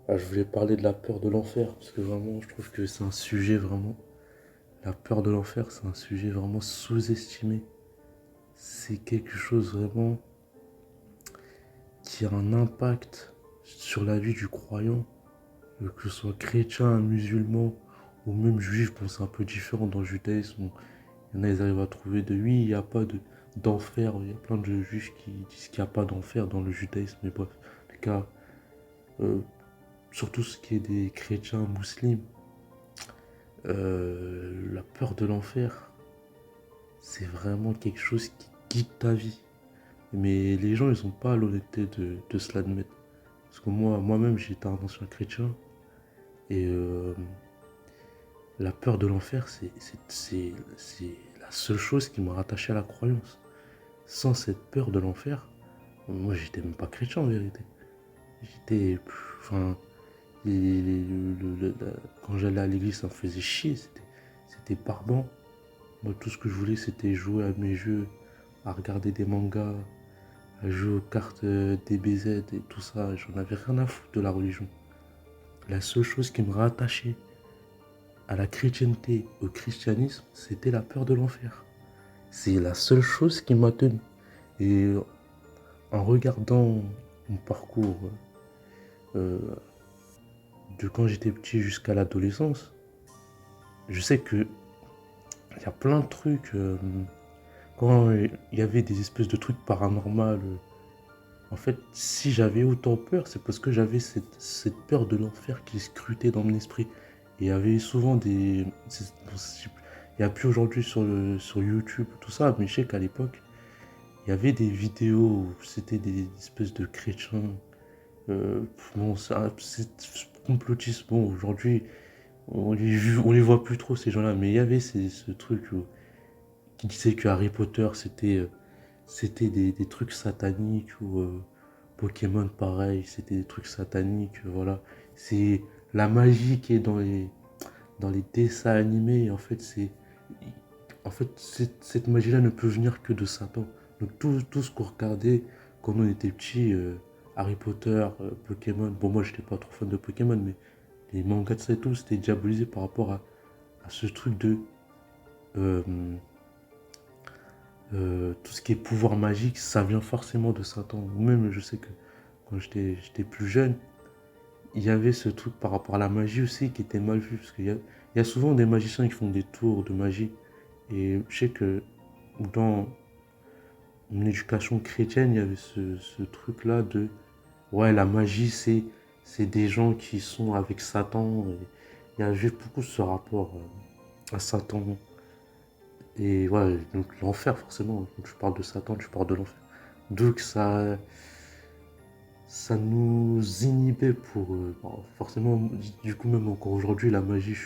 Ah, je voulais parler de la peur de l'enfer, parce que vraiment, je trouve que c'est un sujet vraiment. La peur de l'enfer, c'est un sujet vraiment sous-estimé. C'est quelque chose vraiment qui a un impact sur la vie du croyant, que ce soit chrétien, musulman ou même juif. Bon, c'est un peu différent dans le judaïsme. Il y en a, ils arrivent à trouver de oui, il n'y a pas d'enfer. Il y a plein de juifs qui disent qu'il n'y a pas d'enfer dans le judaïsme. Mais bref, en tout cas, euh, surtout ce qui est des chrétiens musulmans. La peur de l'enfer, c'est vraiment quelque chose qui guide ta vie. Mais les gens, ils n'ont pas l'honnêteté de se l'admettre. Parce que moi-même, j'étais un ancien chrétien. Et la peur de l'enfer, c'est la seule chose qui m'a rattaché à la croyance. Sans cette peur de l'enfer, moi, j'étais même pas chrétien en vérité. J'étais. Enfin. Quand j'allais à l'église, ça me faisait chier. C'était barbant. Moi, tout ce que je voulais, c'était jouer à mes jeux, à regarder des mangas, à jouer aux cartes DBZ et tout ça. J'en avais rien à foutre de la religion. La seule chose qui me rattachait à la chrétienté, au christianisme, c'était la peur de l'enfer. C'est la seule chose qui m'a tenu. Et en regardant mon parcours euh, de quand j'étais petit jusqu'à l'adolescence, je sais que il y a plein de trucs. Quand il y avait des espèces de trucs paranormaux, en fait, si j'avais autant peur, c'est parce que j'avais cette peur de l'enfer qui scrutait dans mon esprit. Et il y avait souvent des. Il n'y a plus aujourd'hui sur YouTube, tout ça, mais je sais qu'à l'époque, il y avait des vidéos où c'était des espèces de chrétiens. Bon, c'est complotiste. Bon, aujourd'hui, on les voit plus trop, ces gens-là, mais il y avait ce truc qui disait que Harry Potter, c'était des trucs sataniques ou Pokémon pareil, c'était des trucs sataniques, voilà. C'est la magie qui est dans les dessins animés, en fait, cette magie-là ne peut venir que de Satan. Donc tout ce qu'on regardait quand on était petit, Harry Potter, Pokémon, bon moi j'étais pas trop fan de Pokémon, mais les mangas de ça et tout, c'était diabolisé par rapport à ce truc de euh, tout ce qui est pouvoir magique, ça vient forcément de Satan. Ou même, je sais que quand j'étais plus jeune, il y avait ce truc par rapport à la magie aussi qui était mal vu. Parce qu'il y a souvent des magiciens qui font des tours de magie. Et je sais que dans mon éducation chrétienne, il y avait ce truc-là de ouais, la magie, c'est des gens qui sont avec Satan. Et il y avait beaucoup ce rapport à Satan. Et ouais, donc l'enfer, forcément. Quand tu parles de Satan, tu parles de l'enfer. Donc ça nous inhibait pour... bon, forcément, du coup, même encore aujourd'hui, la magie,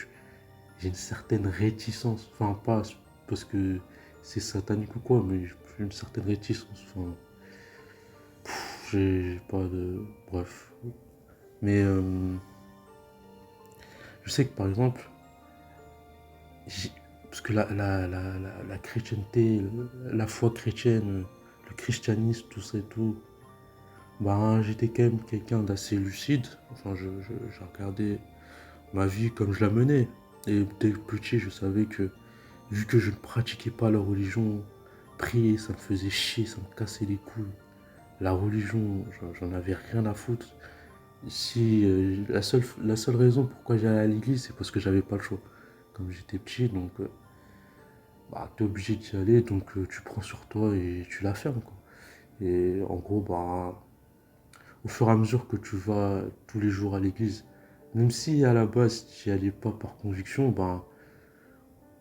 j'ai une certaine réticence. Enfin, pas parce que c'est satanique ou quoi, mais j'ai une certaine réticence. Enfin, j'ai pas de... Bref. Mais je sais que, par exemple, parce que la chrétienté, la foi chrétienne, le christianisme, tout ça et tout, bah, j'étais quand même quelqu'un d'assez lucide. Enfin, j'ai regardé ma vie comme je la menais. Et dès que petit, je savais que, vu que je ne pratiquais pas la religion, prier, ça me faisait chier, ça me cassait les couilles. La religion, j'en avais rien à foutre. Si, la seule raison pourquoi j'allais à l'église, c'est parce que j'avais pas le choix. Comme j'étais petit, donc bah, t'es obligé d'y aller, donc tu prends sur toi et tu la fermes, quoi. Et en gros, bah, au fur et à mesure que tu vas tous les jours à l'église, même si à la base tu n'y allais pas par conviction, ben,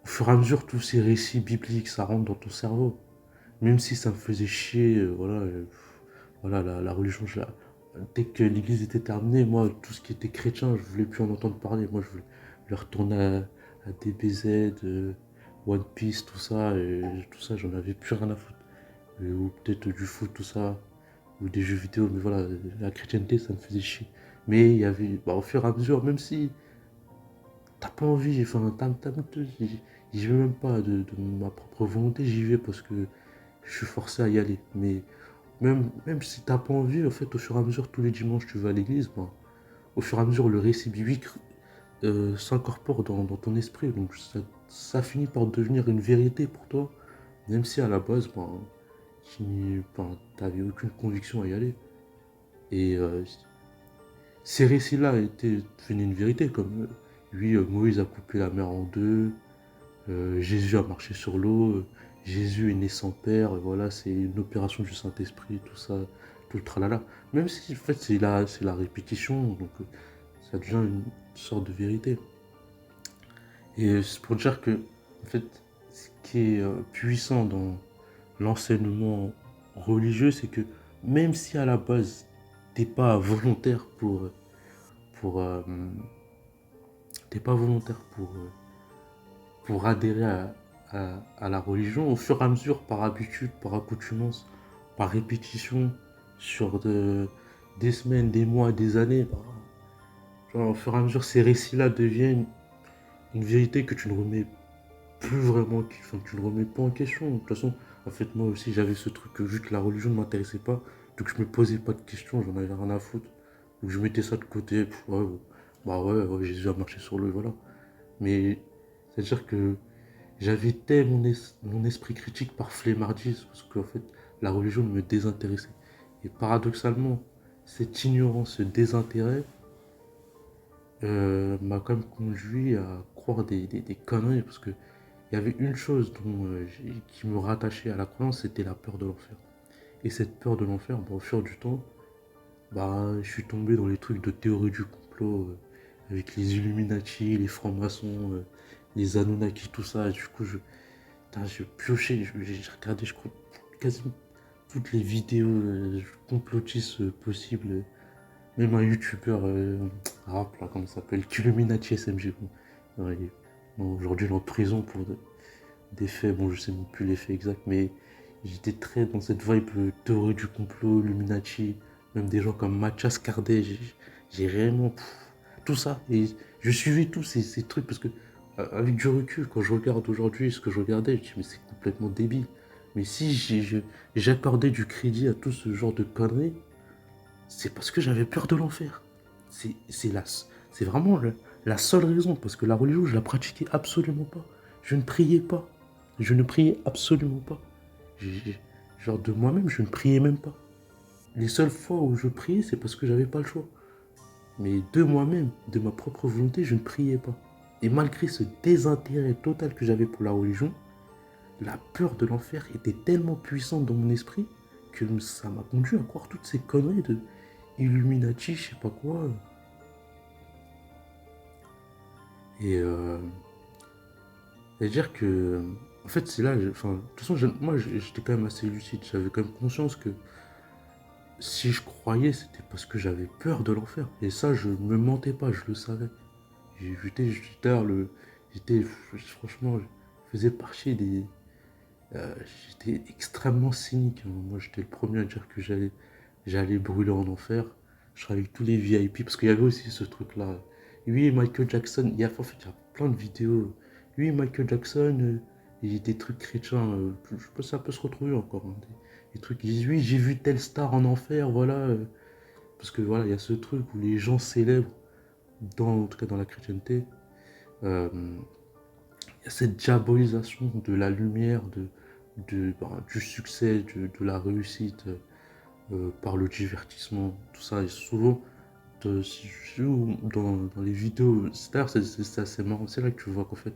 au fur et à mesure tous ces récits bibliques ça rentre dans ton cerveau. Même si ça me faisait chier, voilà la religion, dès que l'église était terminée, moi tout ce qui était chrétien, je voulais plus en entendre parler. Moi je voulais retourner à DBZ, One Piece, tout ça, j'en avais plus rien à foutre. Ou peut-être du foot, tout ça ou des jeux vidéo, mais voilà, la chrétienté, ça me faisait chier. Mais il y avait, bah, au fur et à mesure, même si t'as pas envie, enfin, j'y vais même pas de ma propre volonté, j'y vais parce que je suis forcé à y aller. Mais même si t'as pas envie, en fait, au fur et à mesure, tous les dimanches, tu vas à l'église, bah, au fur et à mesure, le récit biblique s'incorpore dans ton esprit. Donc ça finit par devenir une vérité pour toi, même si à la base, tu n'avais aucune conviction à y aller. Et ces récits-là étaient devenus une vérité, comme oui, Moïse a coupé la mer en deux, Jésus a marché sur l'eau, Jésus est né sans père, voilà, c'est une opération du Saint-Esprit, tout ça, tout le tralala. Même si en fait c'est la répétition, donc ça devient une sorte de vérité. Et c'est pour dire que, en fait, ce qui est puissant dans l'enseignement religieux, c'est que même si à la base, t'es pas volontaire pour, euh, t'es pas volontaire pour adhérer à la religion, au fur et à mesure, par habitude, par accoutumance, par répétition, sur des semaines, des mois, des années, genre, au fur et à mesure, ces récits-là deviennent une vérité que tu ne remets plus vraiment, enfin, tu ne remets pas en question. De toute façon, en fait, moi aussi, j'avais ce truc que vu que la religion ne m'intéressait pas, donc je me posais pas de questions, j'en avais rien à foutre. Donc je mettais ça de côté, ouais, bah ouais, Jésus a marché sur l'eau, voilà. Mais c'est-à-dire que j'avais mon esprit critique par flemmardise, parce qu'en fait, la religion me désintéressait. Et paradoxalement, cette ignorance, ce désintérêt, m'a quand même conduit à croire des conneries, parce que il y avait une chose qui me rattachait à la croyance, c'était la peur de l'enfer. Et cette peur de l'enfer, au fur du temps, je suis tombé dans les trucs de théorie du complot, avec les Illuminati, les francs-maçons, les Anunnaki, tout ça. Et du coup, je piochais, j'ai regardé, je crois, quasiment toutes les vidéos complotistes possibles. Même un youtubeur rap, là, comment ça s'appelle, Illuminati SMG. Ouais, aujourd'hui, il est en prison pour des faits, bon, je sais même plus les faits exacts, mais j'étais très dans cette vibe théorie du complot, Illuminati, même des gens comme Mathias Cardet, j'ai réellement tout ça. Et je suivais tous ces trucs parce que, avec du recul, quand je regarde aujourd'hui ce que je regardais, je dis, mais c'est complètement débile. Mais si j'accordais du crédit à tout ce genre de conneries, c'est parce que j'avais peur de l'enfer. C'est vraiment la seule raison, parce que la religion, je la pratiquais absolument pas. Je ne priais pas. Je ne priais absolument pas. Genre de moi-même, je ne priais même pas. Les seules fois où je priais, c'est parce que j'avais pas le choix. Mais de moi-même, de ma propre volonté, je ne priais pas. Et malgré ce désintérêt total que j'avais pour la religion, la peur de l'enfer était tellement puissante dans mon esprit que ça m'a conduit à croire toutes ces conneries de Illuminati, je sais pas quoi. Et c'est-à-dire que, en fait, c'est là, enfin, de toute façon, moi, j'étais quand même assez lucide. J'avais quand même conscience que si je croyais, c'était parce que j'avais peur de l'enfer. Et ça, je ne me mentais pas, je le savais. J'étais, franchement, je faisais partie des. J'étais extrêmement cynique, hein. Moi, j'étais le premier à dire que j'allais brûler en enfer. Je serais avec tous les VIP, parce qu'il y avait aussi ce truc-là. Oui, Michael Jackson, en fait, il y a plein de vidéos. Oui, Michael Jackson, il y a des trucs chrétiens. Je pense que ça peut se retrouver encore, hein. Des trucs qui disent, oui, j'ai vu telle star en enfer, voilà. Parce que voilà, il y a ce truc où les gens célèbrent, en tout cas dans la chrétienté, euh, il y a cette diabolisation de la lumière, du succès, de la réussite par le divertissement, tout ça. Et souvent, dans les vidéos, c'est assez marrant. C'est là que tu vois qu'en fait,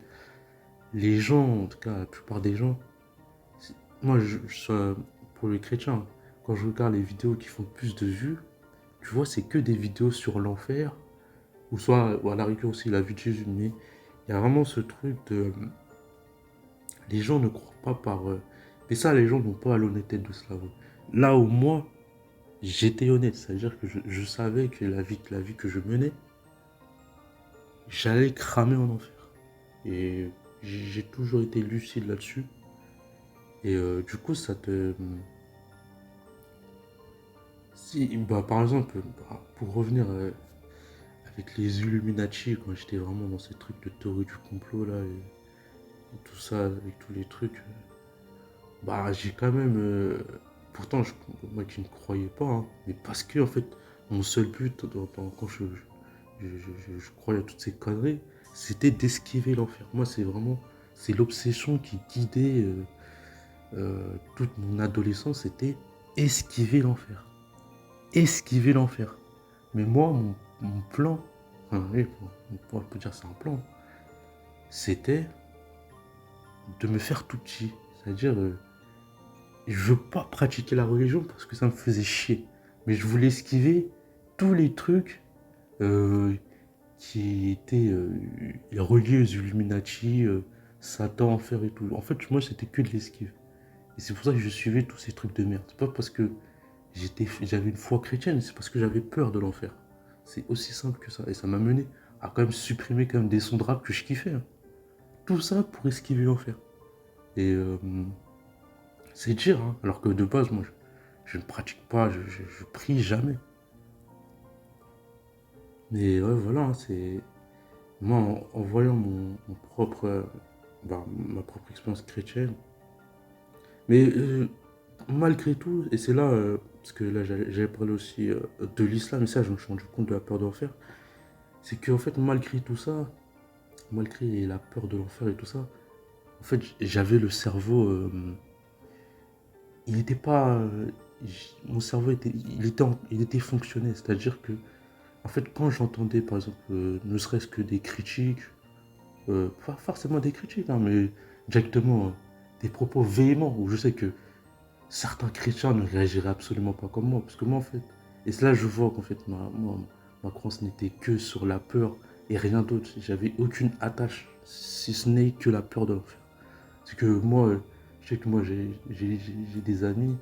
les gens, en tout cas la plupart des gens, moi, pour les chrétiens, quand je regarde les vidéos qui font plus de vues, tu vois, c'est que des vidéos sur l'enfer, ou à la rigueur aussi la vie de Jésus, mais il y a vraiment ce truc de. Les gens ne croient pas par. Mais ça, les gens n'ont pas l'honnêteté de se l'avouer. Là où moi, j'étais honnête, c'est-à-dire que je savais que la vie que je menais, j'allais cramer en enfer. Et j'ai toujours été lucide là-dessus. Et du coup, ça te. Si, par exemple, pour revenir avec les Illuminati, quand j'étais vraiment dans ces trucs de théorie du complot là, et tout ça, avec tous les trucs, j'ai quand même. Pourtant, moi qui ne croyais pas, hein, mais parce que, en fait, mon seul but, quand je croyais à toutes ces conneries, c'était d'esquiver l'enfer. Moi, c'est l'obsession qui guidait toute mon adolescence, c'était esquiver l'enfer. Esquiver l'enfer. Mais moi, mon plan, enfin, oui, on peut dire c'est un plan, c'était de me faire tout petit. C'est-à-dire, je veux pas pratiquer la religion parce que ça me faisait chier. Mais je voulais esquiver tous les trucs euh, qui étaient reliés aux Illuminati, Satan, enfer et tout. En fait, moi, c'était que de l'esquive. Et c'est pour ça que je suivais tous ces trucs de merde. C'est pas parce que j'avais une foi chrétienne, c'est parce que j'avais peur de l'enfer. C'est aussi simple que ça. Et ça m'a mené à quand même supprimer quand même des sons de rap que je kiffais, hein. Tout ça pour esquiver l'enfer. Et c'est dire, hein. Alors que de base, moi, je ne pratique pas, je prie jamais. Mais ouais, voilà, hein, c'est. Moi, en voyant mon propre, ma propre expérience chrétienne, mais malgré tout, et c'est là, parce que là j'avais parlé aussi de l'islam, et ça je me suis rendu compte de la peur de l'enfer, c'est qu'en fait malgré tout ça, malgré la peur de l'enfer et tout ça, en fait j'avais le cerveau, il n'était pas, mon cerveau était, il était fonctionnel, c'est-à-dire que en fait quand j'entendais par exemple, ne serait-ce que des critiques, pas forcément des critiques, hein, mais directement des propos véhéments, où je sais que certains chrétiens ne réagiraient absolument pas comme moi. Parce que moi, en fait, et c'est là que je vois qu'en fait, ma croyance n'était que sur la peur et rien d'autre. J'avais aucune attache, si ce n'est que la peur de l'enfer. C'est que moi, je sais que moi, j'ai des amis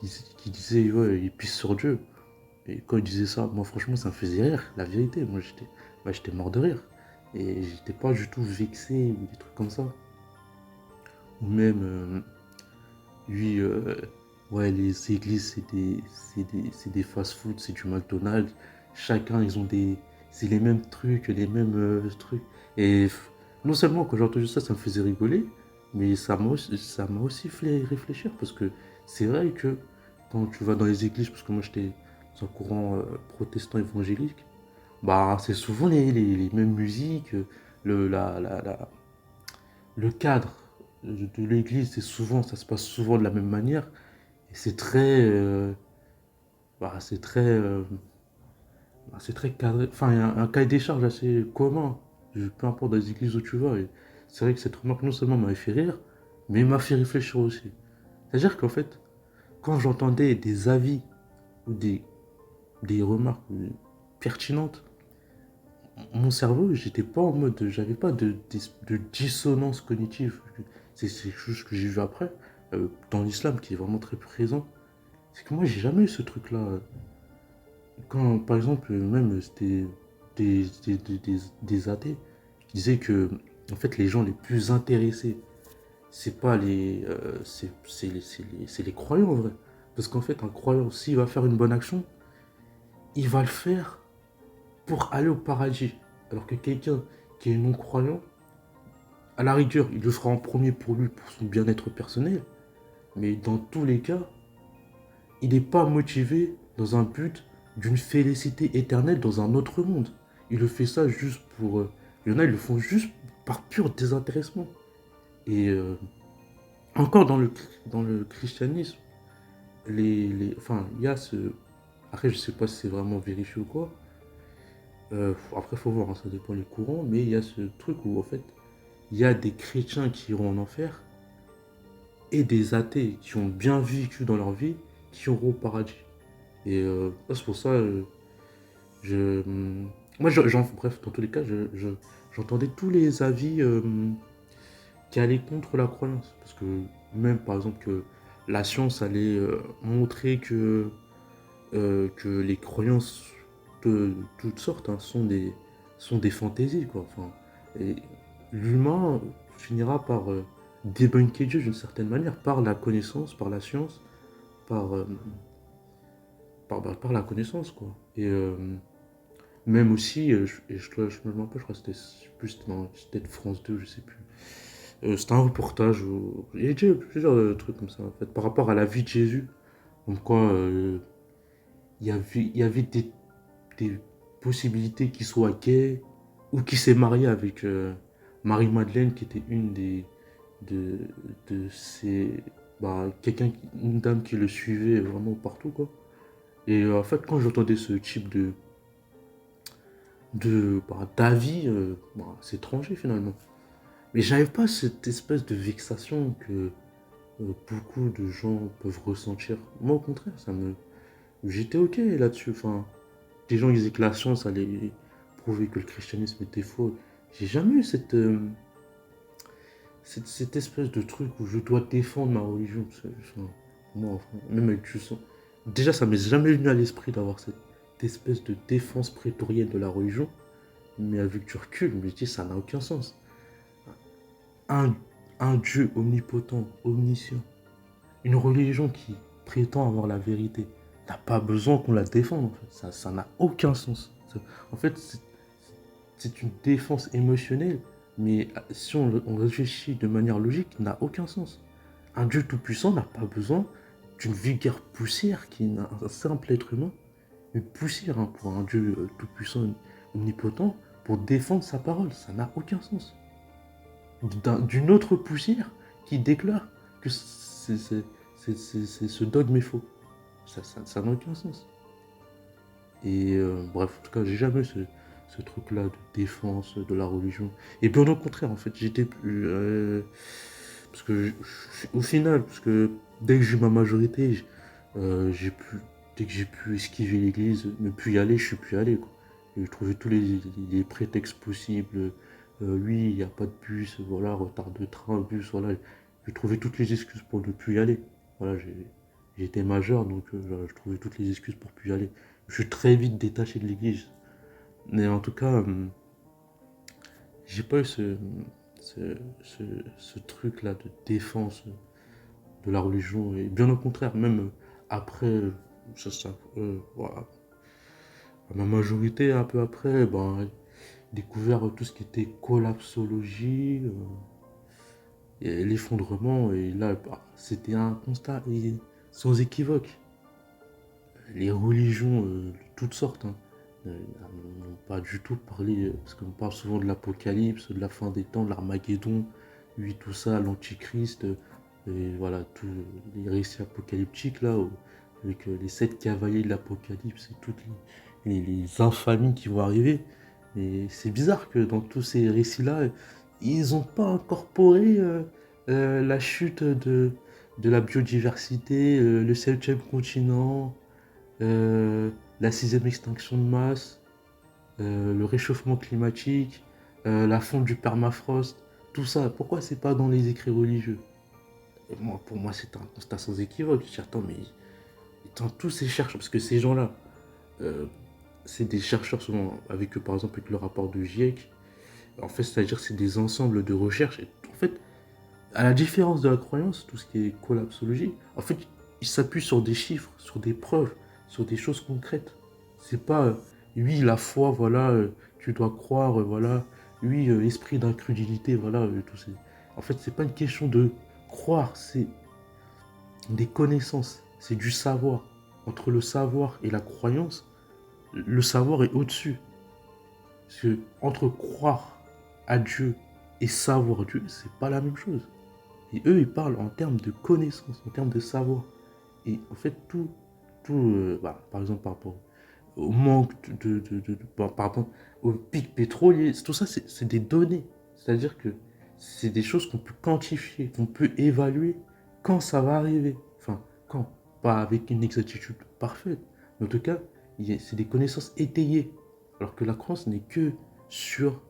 qui disaient, ouais, ils pissent sur Dieu. Et quand ils disaient ça, moi, franchement, ça me faisait rire, la vérité. Moi, j'étais mort de rire. Et j'étais pas du tout vexé ou des trucs comme ça. Ou même, lui, ouais, les églises, c'est des fast-food, c'est du McDonald's. Chacun, ils ont des. C'est les mêmes trucs, les mêmes trucs. Et non seulement quand j'ai entendu ça, ça me faisait rigoler, mais ça m'a aussi fait réfléchir. Parce que c'est vrai que quand tu vas dans les églises, parce que moi j'étais dans un courant protestant évangélique, bah c'est souvent les mêmes musiques, le cadre de l'église, ça se passe souvent de la même manière. Et c'est très cadré. Enfin, il y a un cahier des charges assez commun, peu importe dans les églises où tu vas. Et c'est vrai que cette remarque non seulement m'avait fait rire, mais m'a fait réfléchir aussi. C'est-à-dire qu'en fait, quand j'entendais des avis ou des remarques pertinentes, mon cerveau, j'étais pas en mode, j'avais pas de dissonance cognitive. C'est quelque chose que j'ai vu après, dans l'islam, qui est vraiment très présent. C'est que moi, j'ai jamais eu ce truc-là. Quand, par exemple, même c'était des athées qui disaient que, en fait, les gens les plus intéressés, c'est pas les, c'est les croyants en vrai. Parce qu'en fait, un croyant, s'il va faire une bonne action, il va le faire pour aller au paradis. Alors que quelqu'un qui est non-croyant, à la rigueur, il le fera en premier pour lui, pour son bien-être personnel. Mais dans tous les cas, il n'est pas motivé dans un but d'une félicité éternelle dans un autre monde. Il le fait ça juste pour. Il y en a, ils le font juste par pur désintéressement. Et encore dans le christianisme, enfin, il y a ce. Après, je sais pas si c'est vraiment vérifié ou quoi. Après, faut voir, hein, ça dépend des courants. Mais il y a ce truc où, en fait, il y a des chrétiens qui iront en enfer et des athées qui ont bien vécu dans leur vie qui auront au paradis. Et c'est pour ça, je, moi, bref, dans tous les cas, j'entendais tous les avis qui allaient contre la croyance. Parce que même, par exemple, que la science allait montrer que les croyances de toutes sortes, hein, sont des fantaisies, quoi. Enfin, et l'humain finira par débunker Dieu d'une certaine manière, par la connaissance, par la science, par, par la connaissance, quoi. Et même aussi, je me rappelle, je crois que c'était plus dans peut-être France 2, je sais plus. C'était un reportage où il y a déjà plusieurs trucs comme ça, en fait, par rapport à la vie de Jésus. Comme quoi, il y avait des, possibilité qu'il soit gay ou qu'il s'est marié avec Marie-Madeleine, qui était une de, de ces. Bah, une dame qui le suivait vraiment partout, quoi. Et en fait, quand j'entendais ce type d'avis, c'est étranger finalement. Mais j'avais pas cette espèce de vexation que beaucoup de gens peuvent ressentir. Moi, au contraire, j'étais ok là-dessus. Enfin, des gens disaient que la science allait prouver que le christianisme était faux. J'ai jamais eu cette espèce de truc où je dois défendre ma religion. Enfin, moi, enfin, même avec du sang. Déjà, ça m'est jamais venu à l'esprit d'avoir cette espèce de défense prétorienne de la religion. Mais avec du recul, je me dis, ça n'a aucun sens. Un, un Dieu omnipotent, omniscient, une religion qui prétend avoir la vérité, n'a pas besoin qu'on la défende. En fait. Ça n'a aucun sens. En fait, c'est une défense émotionnelle, mais si on réfléchit de manière logique, n'a aucun sens. Un Dieu tout-puissant n'a pas besoin d'une vulgaire poussière qui est un simple être humain, une poussière pour un Dieu tout-puissant, omnipotent, pour défendre sa parole. Ça n'a aucun sens. D'une autre poussière qui déclare que ce dogme est faux. Ça n'a aucun sens. Et bref, en tout cas, j'ai jamais eu ce truc-là de défense de la religion. Et bien au contraire, en fait, j'étais plus... parce que, au final, parce que dès que j'ai eu ma majorité, j'ai pu... Dès que j'ai pu esquiver l'église, ne plus y aller, je suis plus allé, quoi. J'ai trouvé tous les prétextes possibles. Oui, il n'y a pas de bus, voilà, retard de train, bus, voilà. J'ai trouvé toutes les excuses pour ne plus y aller. Voilà, j'étais majeur, donc je trouvais toutes les excuses pour plus y aller. Je suis très vite détaché de l'église. Mais en tout cas, j'ai pas eu ce, ce, ce truc-là de défense de la religion. Et bien au contraire, même après, voilà, à ma majorité, un peu après, ben, découvert tout ce qui était collapsologie, et l'effondrement. Et là, bah, c'était un constat sans équivoque. Les religions de toutes sortes n'ont pas du tout parlé, parce qu'on parle souvent de l'apocalypse, de la fin des temps, de l'Armageddon, oui, tout ça, l'Antichrist, et voilà, tous les récits apocalyptiques là, avec les 7 cavaliers de l'apocalypse et toutes les infamies qui vont arriver. Et c'est bizarre que dans tous ces récits-là, ils n'ont pas incorporé la chute de la biodiversité, le septième continent, la sixième extinction de masse, le réchauffement climatique, la fonte du permafrost, tout ça. Pourquoi c'est pas dans les écrits religieux? Et moi, pour moi, c'est un constat sans équivoque. Je dis, attends, mais dans tous ces chercheurs, parce que ces gens-là, euh, c'est des chercheurs souvent avec eux, par exemple, avec le rapport de GIEC. En fait, c'est-à-dire c'est des ensembles de recherches. Et en fait, à la différence de la croyance, tout ce qui est collapsologie, en fait, ils s'appuient sur des chiffres, sur des preuves, sur des choses concrètes. C'est pas, oui, la foi, voilà, tu dois croire, voilà, oui, esprit d'incrédulité, voilà, tout ça. En fait, c'est pas une question de croire, c'est des connaissances, c'est du savoir. Entre le savoir et la croyance, le savoir est au-dessus. Parce que entre croire à Dieu et savoir Dieu, c'est pas la même chose. Et eux, ils parlent en termes de connaissances, en termes de savoir. Et en fait, par exemple, par rapport au manque par rapport au pic pétrolier, tout ça, c'est des données. C'est-à-dire que c'est des choses qu'on peut quantifier, qu'on peut évaluer quand ça va arriver. Enfin, quand, pas avec une exactitude parfaite. Mais en tout cas, c'est des connaissances étayées. Alors que la croyance n'est que sur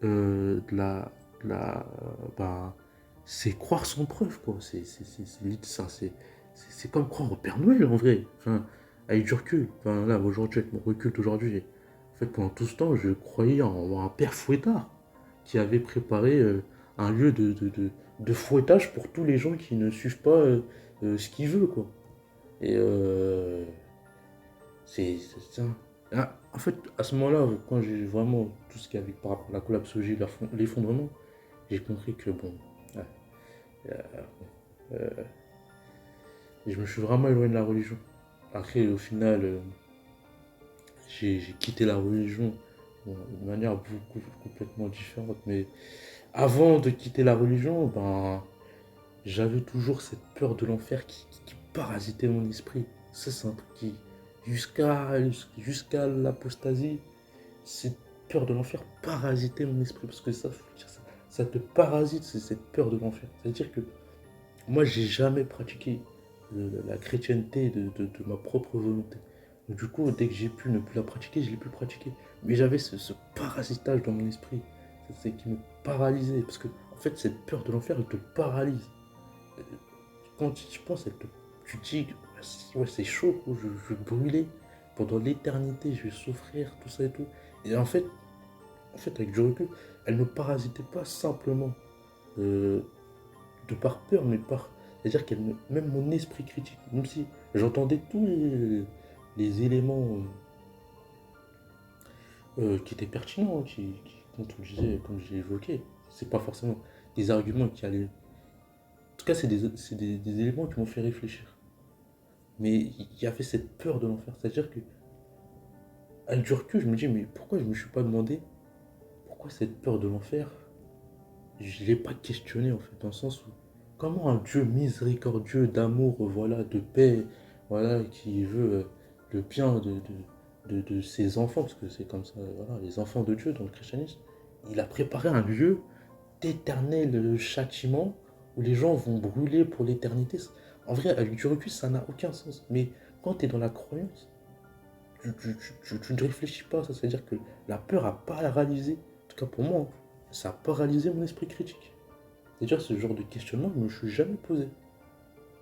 de la bah, c'est croire sans preuve, quoi. C'est comme croire au Père Noël, en vrai. Enfin, avec du recul. Enfin, là, aujourd'hui, avec mon recul d'aujourd'hui, en fait, pendant tout ce temps, je croyais en un père fouettard qui avait préparé un lieu de fouettage pour tous les gens qui ne suivent pas ce qu'il veut, quoi. Et c'est ça. Ah, en fait, à ce moment-là, quand j'ai vraiment tout ce qu'il y avait par rapport à la collapsologie, l'effondrement, j'ai compris que bon, ouais, euh, et je me suis vraiment éloigné de la religion. Après, au final, j'ai quitté la religion bon, de manière complètement différente. Mais avant de quitter la religion, ben, j'avais toujours cette peur de l'enfer qui parasitait mon esprit. Ça, c'est un truc qui, jusqu'à l'apostasie, cette peur de l'enfer parasitait mon esprit. Parce que ça te parasite, c'est cette peur de l'enfer. C'est-à-dire que moi, j'ai jamais pratiqué la chrétienté de ma propre volonté. Donc, du coup, dès que j'ai pu ne plus la pratiquer, je l'ai plus pratiquée. Mais j'avais ce parasitage dans mon esprit. C'est qui me paralysait. Parce que, en fait, cette peur de l'enfer, elle te paralyse. Quand tu penses, tu te dis, ouais, c'est chaud, je vais brûler. Pendant l'éternité, je vais souffrir, tout ça et tout. Et en fait, avec du recul, elle ne me parasitait pas simplement euh, de par peur, mais par. C'est-à-dire qu'elle même mon esprit critique, même si j'entendais tous les éléments qui étaient pertinents, comme tu le disais, comme j'ai évoqué, c'est pas forcément des arguments qui allaient. En tout cas, c'est des éléments qui m'ont fait réfléchir. Mais il y avait cette peur de l'enfer. C'est-à-dire que, avec du recul, je me dis, mais pourquoi je me suis pas demandé pourquoi cette peur de l'enfer, je ne l'ai pas questionné en fait, dans le sens où comment un Dieu miséricordieux, d'amour, voilà, de paix, voilà, qui veut le bien de ses enfants, parce que c'est comme ça, voilà, les enfants de Dieu dans le christianisme, il a préparé un lieu d'éternel châtiment où les gens vont brûler pour l'éternité. En vrai, avec du recul, ça n'a aucun sens. Mais quand tu es dans la croyance, tu ne réfléchis pas. Ça veut dire que la peur a paralysé, en tout cas pour moi, ça a paralysé mon esprit critique. C'est-à-dire ce genre de questionnement, je ne me suis jamais posé.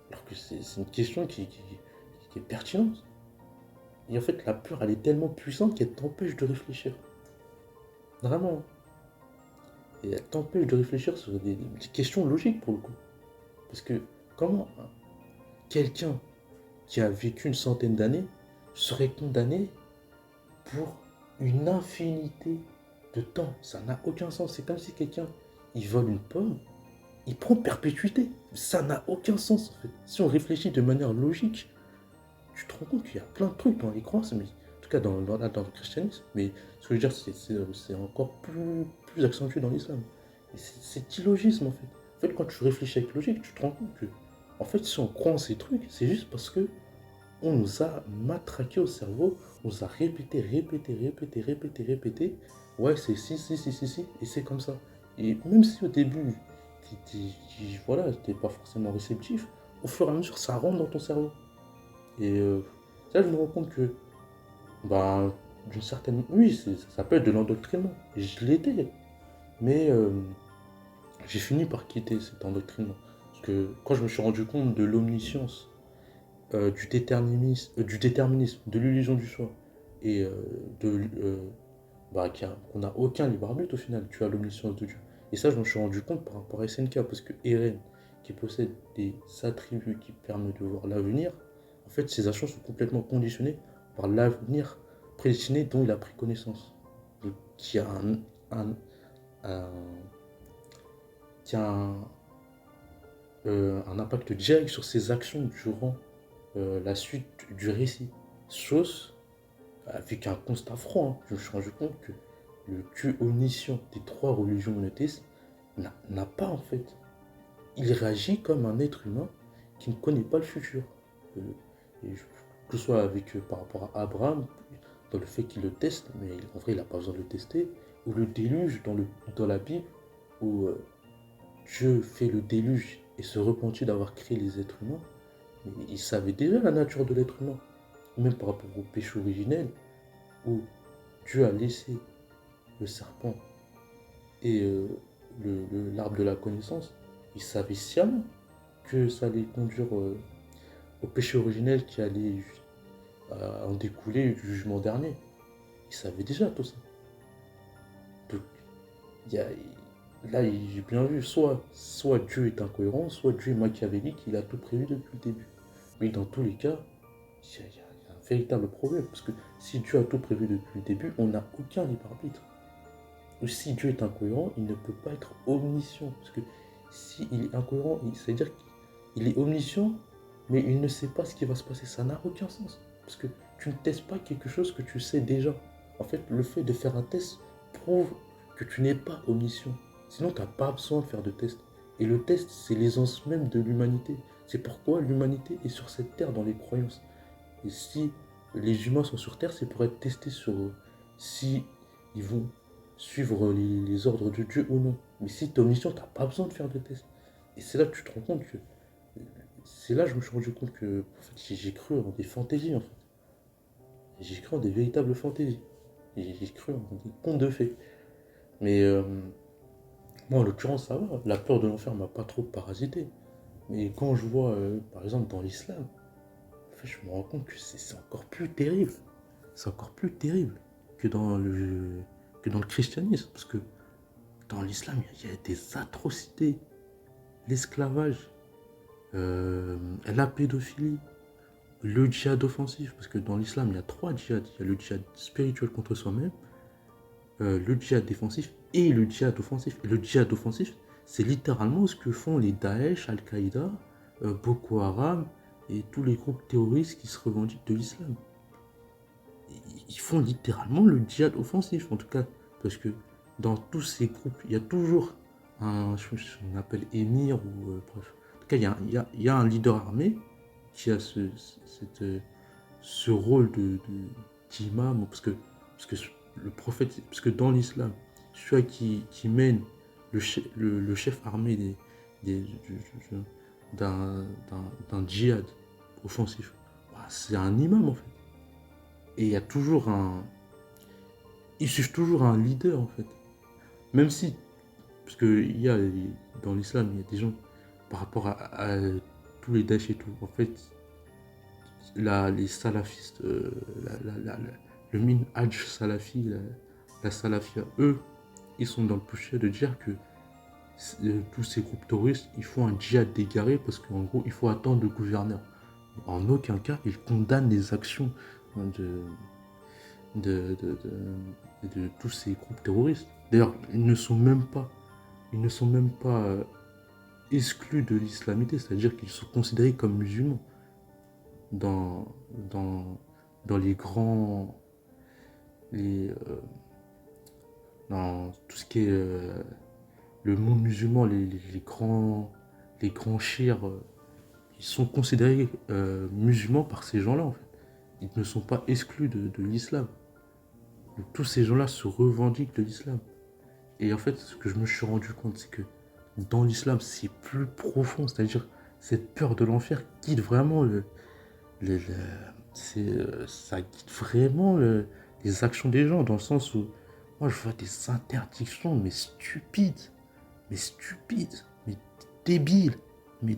Alors que c'est une question qui est pertinente. Et en fait, la peur, elle est tellement puissante qu'elle t'empêche de réfléchir. Vraiment. Et elle t'empêche de réfléchir sur des questions logiques pour le coup. Parce que comment quelqu'un qui a vécu une centaine d'années serait condamné pour une infinité de temps? Ça n'a aucun sens. C'est comme si quelqu'un, il vole une pomme, il prend perpétuité. Ça n'a aucun sens en fait. Si on réfléchit de manière logique, tu te rends compte qu'il y a plein de trucs dans les croyances, mais en tout cas dans le christianisme, mais ce que je veux dire, c'est encore plus accentué dans l'islam. Et c'est illogisme en fait. En fait, quand tu réfléchis avec logique, tu te rends compte que, en fait, si on croit en ces trucs, c'est juste parce que on nous a matraqué au cerveau, on nous a répété. Ouais, c'est si, et c'est comme ça. Et même si au début, voilà, t'es pas forcément réceptif, au fur et à mesure, ça rentre dans ton cerveau. Et ça, je me rends compte que, bah, d'une certaine. Oui, ça peut être de l'endoctrinement. Et je l'étais. Mais j'ai fini par quitter cet endoctrinement. Parce que quand je me suis rendu compte de l'omniscience, du déterminisme, de l'illusion du choix, et qu'on n'a aucun libre arbitre au final, tu as l'omniscience de Dieu. Et ça, je me suis rendu compte par rapport à SNK, parce que Eren, qui possède des attributs qui permettent de voir l'avenir, en fait, ses actions sont complètement conditionnées par l'avenir prédestiné dont il a pris connaissance. Donc, un, un- qui a un impact direct sur ses actions durant la suite du récit. Chose avec un constat franc, hein, je me suis rendu compte que le Dieu omniscient des trois religions monothéistes n'a pas en fait. Il réagit comme un être humain qui ne connaît pas le futur. Euh, que ce soit par rapport à Abraham, dans le fait qu'il le teste, mais en vrai il n'a pas besoin de le tester, ou le déluge dans la Bible, où Dieu fait le déluge et se repentit d'avoir créé les êtres humains, mais il savait déjà la nature de l'être humain. Même par rapport au péché originel, où Dieu a laissé le serpent et l'arbre de la connaissance, il savait sciemment que ça allait conduire au péché originel qui allait en découler du jugement dernier. Il savait déjà tout ça. Donc, y a, là, j'ai bien vu, soit Dieu est incohérent, soit Dieu est machiavélique, il a tout prévu depuis le début. Mais dans tous les cas, il y a un véritable problème. Parce que si Dieu a tout prévu depuis le début, on n'a aucun libre arbitre. Ou si Dieu est incohérent, il ne peut pas être omniscient. Parce que s'il est incohérent, c'est-à-dire qu'il est omniscient, mais il ne sait pas ce qui va se passer. Ça n'a aucun sens. Parce que tu ne testes pas quelque chose que tu sais déjà. En fait, le fait de faire un test prouve que tu n'es pas omniscient. Sinon, tu n'as pas besoin de faire de test. Et le test, c'est l'essence même de l'humanité. C'est pourquoi l'humanité est sur cette terre dans les croyances. Et si les humains sont sur terre, c'est pour être testés sur eux. Si ils vont suivre les ordres de Dieu ou non. Mais si tu es omniscient, tu n'as pas besoin de faire de test. Et c'est là que tu te rends compte que. C'est là que je me suis rendu compte que en fait, j'ai cru en des fantaisies en fait. J'ai cru en des véritables fantaisies. J'ai cru en des contes de fées. Mais moi, en l'occurrence, ça va. La peur de l'enfer m'a pas trop parasité. Mais quand je vois, par exemple, dans l'islam, en fait, je me rends compte que c'est encore plus terrible. C'est encore plus terrible que que dans le christianisme. Parce que dans l'islam, il y a des atrocités. L'esclavage, la pédophilie, le djihad offensif. Parce que dans l'islam, il y a 3 djihad. Il y a le djihad spirituel contre soi-même, le djihad défensif et le djihad offensif. Et le djihad offensif, c'est littéralement ce que font les Daesh, Al-Qaïda, Boko Haram et tous les groupes terroristes qui se revendiquent de l'islam. Ils font littéralement le djihad offensif, en tout cas, parce que dans tous ces groupes, il y a toujours on appelle émir, ou bref. En tout cas, il y a un leader armé qui a ce rôle d'imam, parce que le prophète, parce que dans l'islam, celui qui mène le chef armé d'un djihad offensif, bah, c'est un imam en fait. Et il y a toujours il suit toujours un leader en fait. Même si, parce que dans l'islam, il y a des gens, par rapport à tous les Daesh et tout, en fait, les salafistes, le minhaj salafi, la salafia, eux, ils sont dans le péché de dire que tous ces groupes terroristes, ils font un djihad dégaré parce qu'en gros, il faut attendre le gouverneur. En aucun cas, ils condamnent les actions de, de, de, de tous ces groupes terroristes. D'ailleurs, ils ne sont même pas exclus de l'islamité, c'est-à-dire qu'ils sont considérés comme musulmans dans, dans, dans les grands, dans tout ce qui est le monde musulman, les grands chiites, ils sont considérés musulmans par ces gens-là en fait. Ils ne sont pas exclus de l'islam. Donc, tous ces gens-là se revendiquent de l'islam. Et en fait, ce que je me suis rendu compte, c'est que dans l'islam, c'est plus profond, c'est-à-dire cette peur de l'enfer guide vraiment ça guide vraiment les actions des gens, dans le sens où moi je vois des interdictions mais stupides, débiles, mais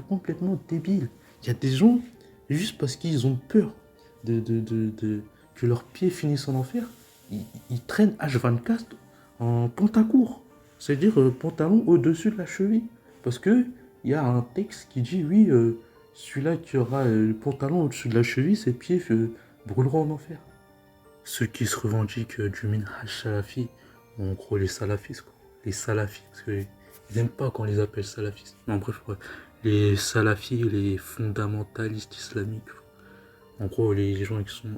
complètement débiles. Il y a des gens, juste parce qu'ils ont peur que leurs pieds finissent en enfer, ils traînent H24 en pantacourt, c'est-à-dire pantalon au-dessus de la cheville. Parce que il y a un texte qui dit oui, celui-là qui aura le pantalon au-dessus de la cheville, ses pieds brûleront en enfer. Ceux qui se revendiquent du minhaj salafi, en gros les salafistes, quoi. Les salafis, parce qu'ils n'aiment pas qu'on les appelle salafistes. Non, bref, ouais. Les salafis, les fondamentalistes islamiques. En gros, les gens qui sont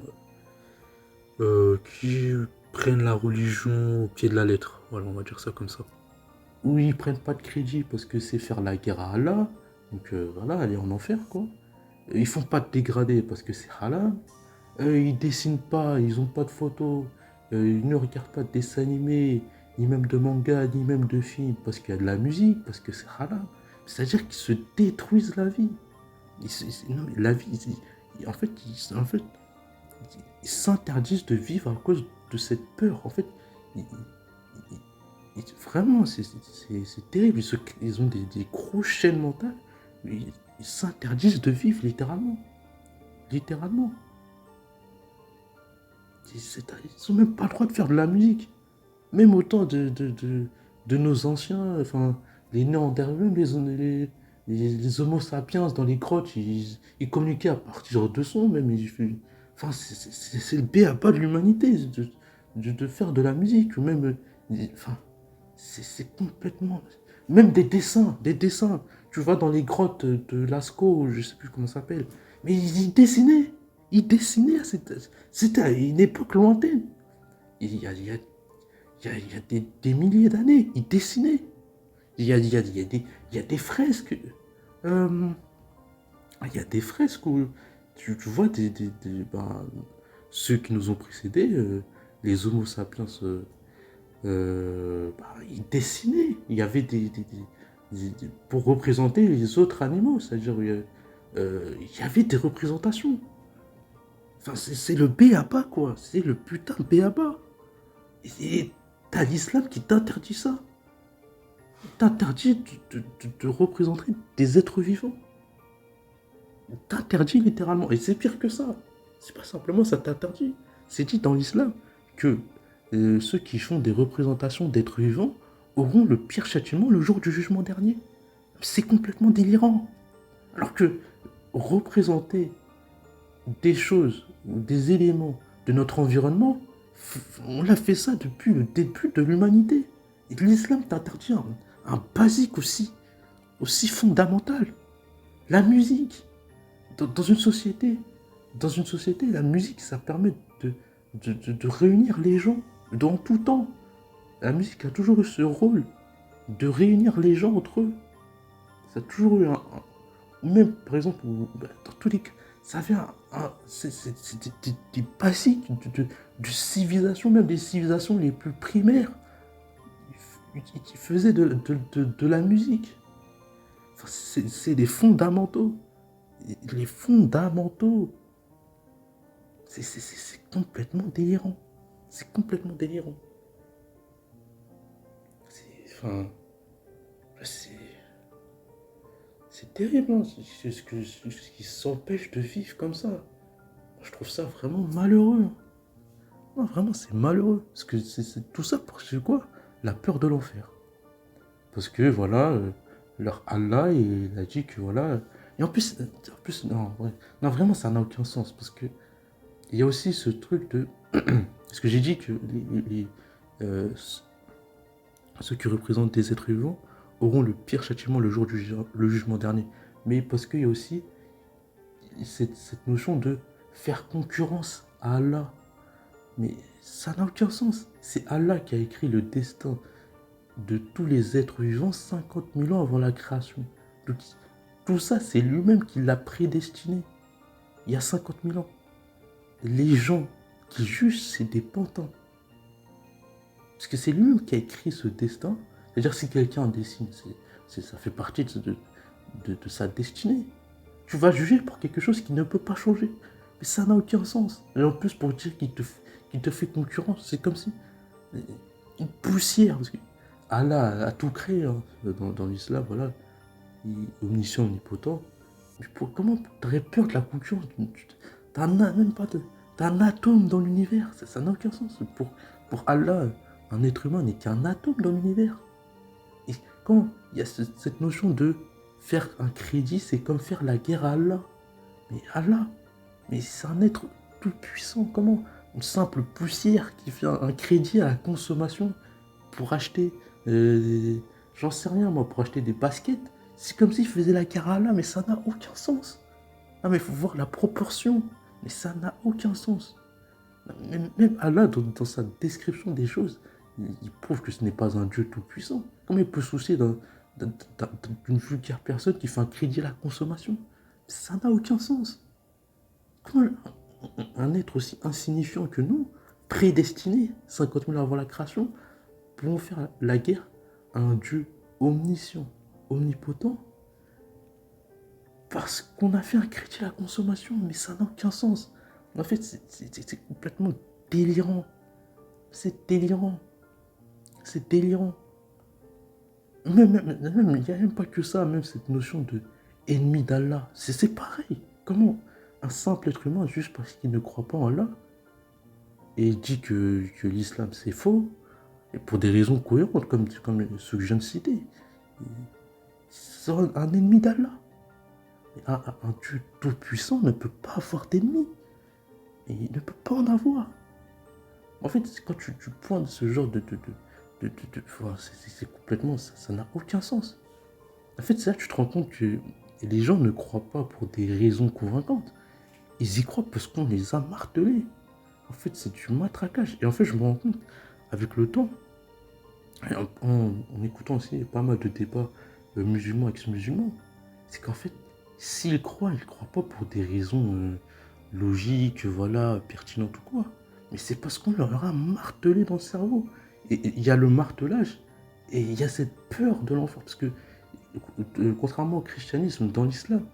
qui prennent la religion au pied de la lettre. Voilà, on va dire ça comme ça. Oui, ils prennent pas de crédit parce que c'est faire la guerre à Allah. Donc voilà, aller en enfer quoi. Ils font pas de dégradé parce que c'est halal. Ils dessinent pas, ils ont pas de photos. Ils ne regardent pas de dessins animés, ni même de manga, ni même de films parce qu'il y a de la musique, parce que c'est halal. C'est-à-dire qu'ils se détruisent la vie. Non, mais la vie, en fait, ils s'interdisent de vivre à cause de cette peur. En fait, vraiment, c'est terrible. Ils ont des gros chaînes mentales. Ils s'interdisent de vivre littéralement. Littéralement. Ils n'ont même pas le droit de faire de la musique. Même au temps de nos anciens, enfin, les Néandertaliens, les Homo sapiens dans les grottes, ils communiquaient à partir de sons, même. Enfin, c'est le b.a.-ba de l'humanité, de faire de la musique, ou même. Enfin, c'est complètement. Même des dessins. Tu vas dans les grottes de Lascaux, je sais plus comment ça s'appelle. Mais ils dessinaient. Il dessinait, c'était à une époque lointaine. Il y a des milliers d'années, il dessinait. Il y a des fresques. Euh, il y a des fresques où tu vois ceux qui nous ont précédés, les Homo sapiens, ils dessinaient. Il y avait pour représenter les autres animaux, c'est-à-dire il y avait des représentations. Enfin, c'est le B.A.-ba, quoi. C'est le putain de B.A.-ba. Et t'as l'islam qui t'interdit ça. Il t'interdit de représenter des êtres vivants. Il t'interdit littéralement. Et c'est pire que ça. C'est pas simplement ça t'interdit. C'est dit dans l'islam que ceux qui font des représentations d'êtres vivants auront le pire châtiment le jour du jugement dernier. C'est complètement délirant. Alors que représenter des choses, des éléments de notre environnement, on a fait ça depuis le début de l'humanité. Et l'islam t'interdit un basique aussi fondamental. La musique. Dans une société, la musique, ça permet de réunir les gens dans tout temps. La musique a toujours eu ce rôle de réunir les gens entre eux. Ça a toujours eu même, par exemple, dans tous les cas, ça avait c'est des basiques de civilisation, même des civilisations les plus primaires. Ils faisaient de la musique. Enfin, c'est des fondamentaux. Les fondamentaux. C'est complètement délirant. C'est complètement délirant. Enfin, c'est terrible, hein, ce qui s'empêche de vivre comme ça. Je trouve ça vraiment malheureux. Non, vraiment, c'est malheureux. Parce que c'est tout ça pour c'est quoi? La peur de l'enfer. Parce que voilà, leur Allah, il a dit que voilà. Et non, ouais. Non, vraiment, ça n'a aucun sens. Parce que il y a aussi ce truc de. Parce que j'ai dit que euh, ceux qui représentent des êtres vivants auront le pire châtiment le jour du le jugement dernier. Mais parce qu'il y a aussi cette notion de faire concurrence à Allah. Mais ça n'a aucun sens. C'est Allah qui a écrit le destin de tous les êtres vivants 50 000 ans avant la création. Donc, tout ça, c'est lui-même qui l'a prédestiné. Il y a 50 000 ans. Les gens qui jugent, c'est des pantins. Parce que c'est lui-même qui a écrit ce destin. C'est-à-dire, si quelqu'un dessine, ça fait partie de sa destinée. Tu vas juger pour quelque chose qui ne peut pas changer. Mais ça n'a aucun sens. Et en plus, pour dire qu'il te fait concurrence, c'est comme si une poussière. Parce que Allah a tout créé hein, dans l'islam, voilà. Il est omniscient, omnipotent. Mais comment t'aurais peur de la concurrence? T'as même pas t'as un atome dans l'univers. Ça n'a aucun sens. Pour Allah, un être humain n'est qu'un atome dans l'univers. Et quand il y a cette notion de faire un crédit, c'est comme faire la guerre à Allah. Mais Allah, mais c'est un être tout puissant. Comment une simple poussière qui fait un crédit à la consommation pour acheter, j'en sais rien moi, pour acheter des baskets, c'est comme s'il faisait la guerre à Allah, mais ça n'a aucun sens. Non mais il faut voir la proportion, mais ça n'a aucun sens. Même Allah, dans sa description des choses, il prouve que ce n'est pas un Dieu tout-puissant. Comment il peut se soucier d'une vulgaire personne qui fait un crédit à la consommation? Ça n'a aucun sens. Comment un être aussi insignifiant que nous, prédestiné, 50 000 ans avant la création, pouvons faire la guerre à un Dieu omniscient, omnipotent, parce qu'on a fait un crédit à la consommation, mais ça n'a aucun sens. En fait, c'est complètement délirant. C'est délirant. C'est délirant. Même, il n'y a même pas que ça, même cette notion de ennemi d'Allah. C'est pareil. Comment un simple être humain, juste parce qu'il ne croit pas en Allah, et dit que l'islam c'est faux, et pour des raisons cohérentes, comme ceux que je viens de citer, c'est un ennemi d'Allah. Un Dieu tout-puissant ne peut pas avoir d'ennemis. Et il ne peut pas en avoir. En fait, quand tu pointes ce genre c'est complètement... Ça n'a aucun sens. En fait, c'est là que tu te rends compte que les gens ne croient pas pour des raisons convaincantes. ils y croient parce qu'on les a martelés. En fait, c'est du matraquage. Et en fait, je me rends compte, avec le temps, et en écoutant aussi pas mal de débats musulmans, ex-musulmans, c'est qu'en fait, s'ils croient, ils ne croient pas pour des raisons logiques, voilà, pertinentes ou quoi. Mais c'est parce qu'on leur a martelé dans le cerveau. Et il y a le martelage, et il y a cette peur de l'enfer. Parce que, contrairement au christianisme, dans l'islam,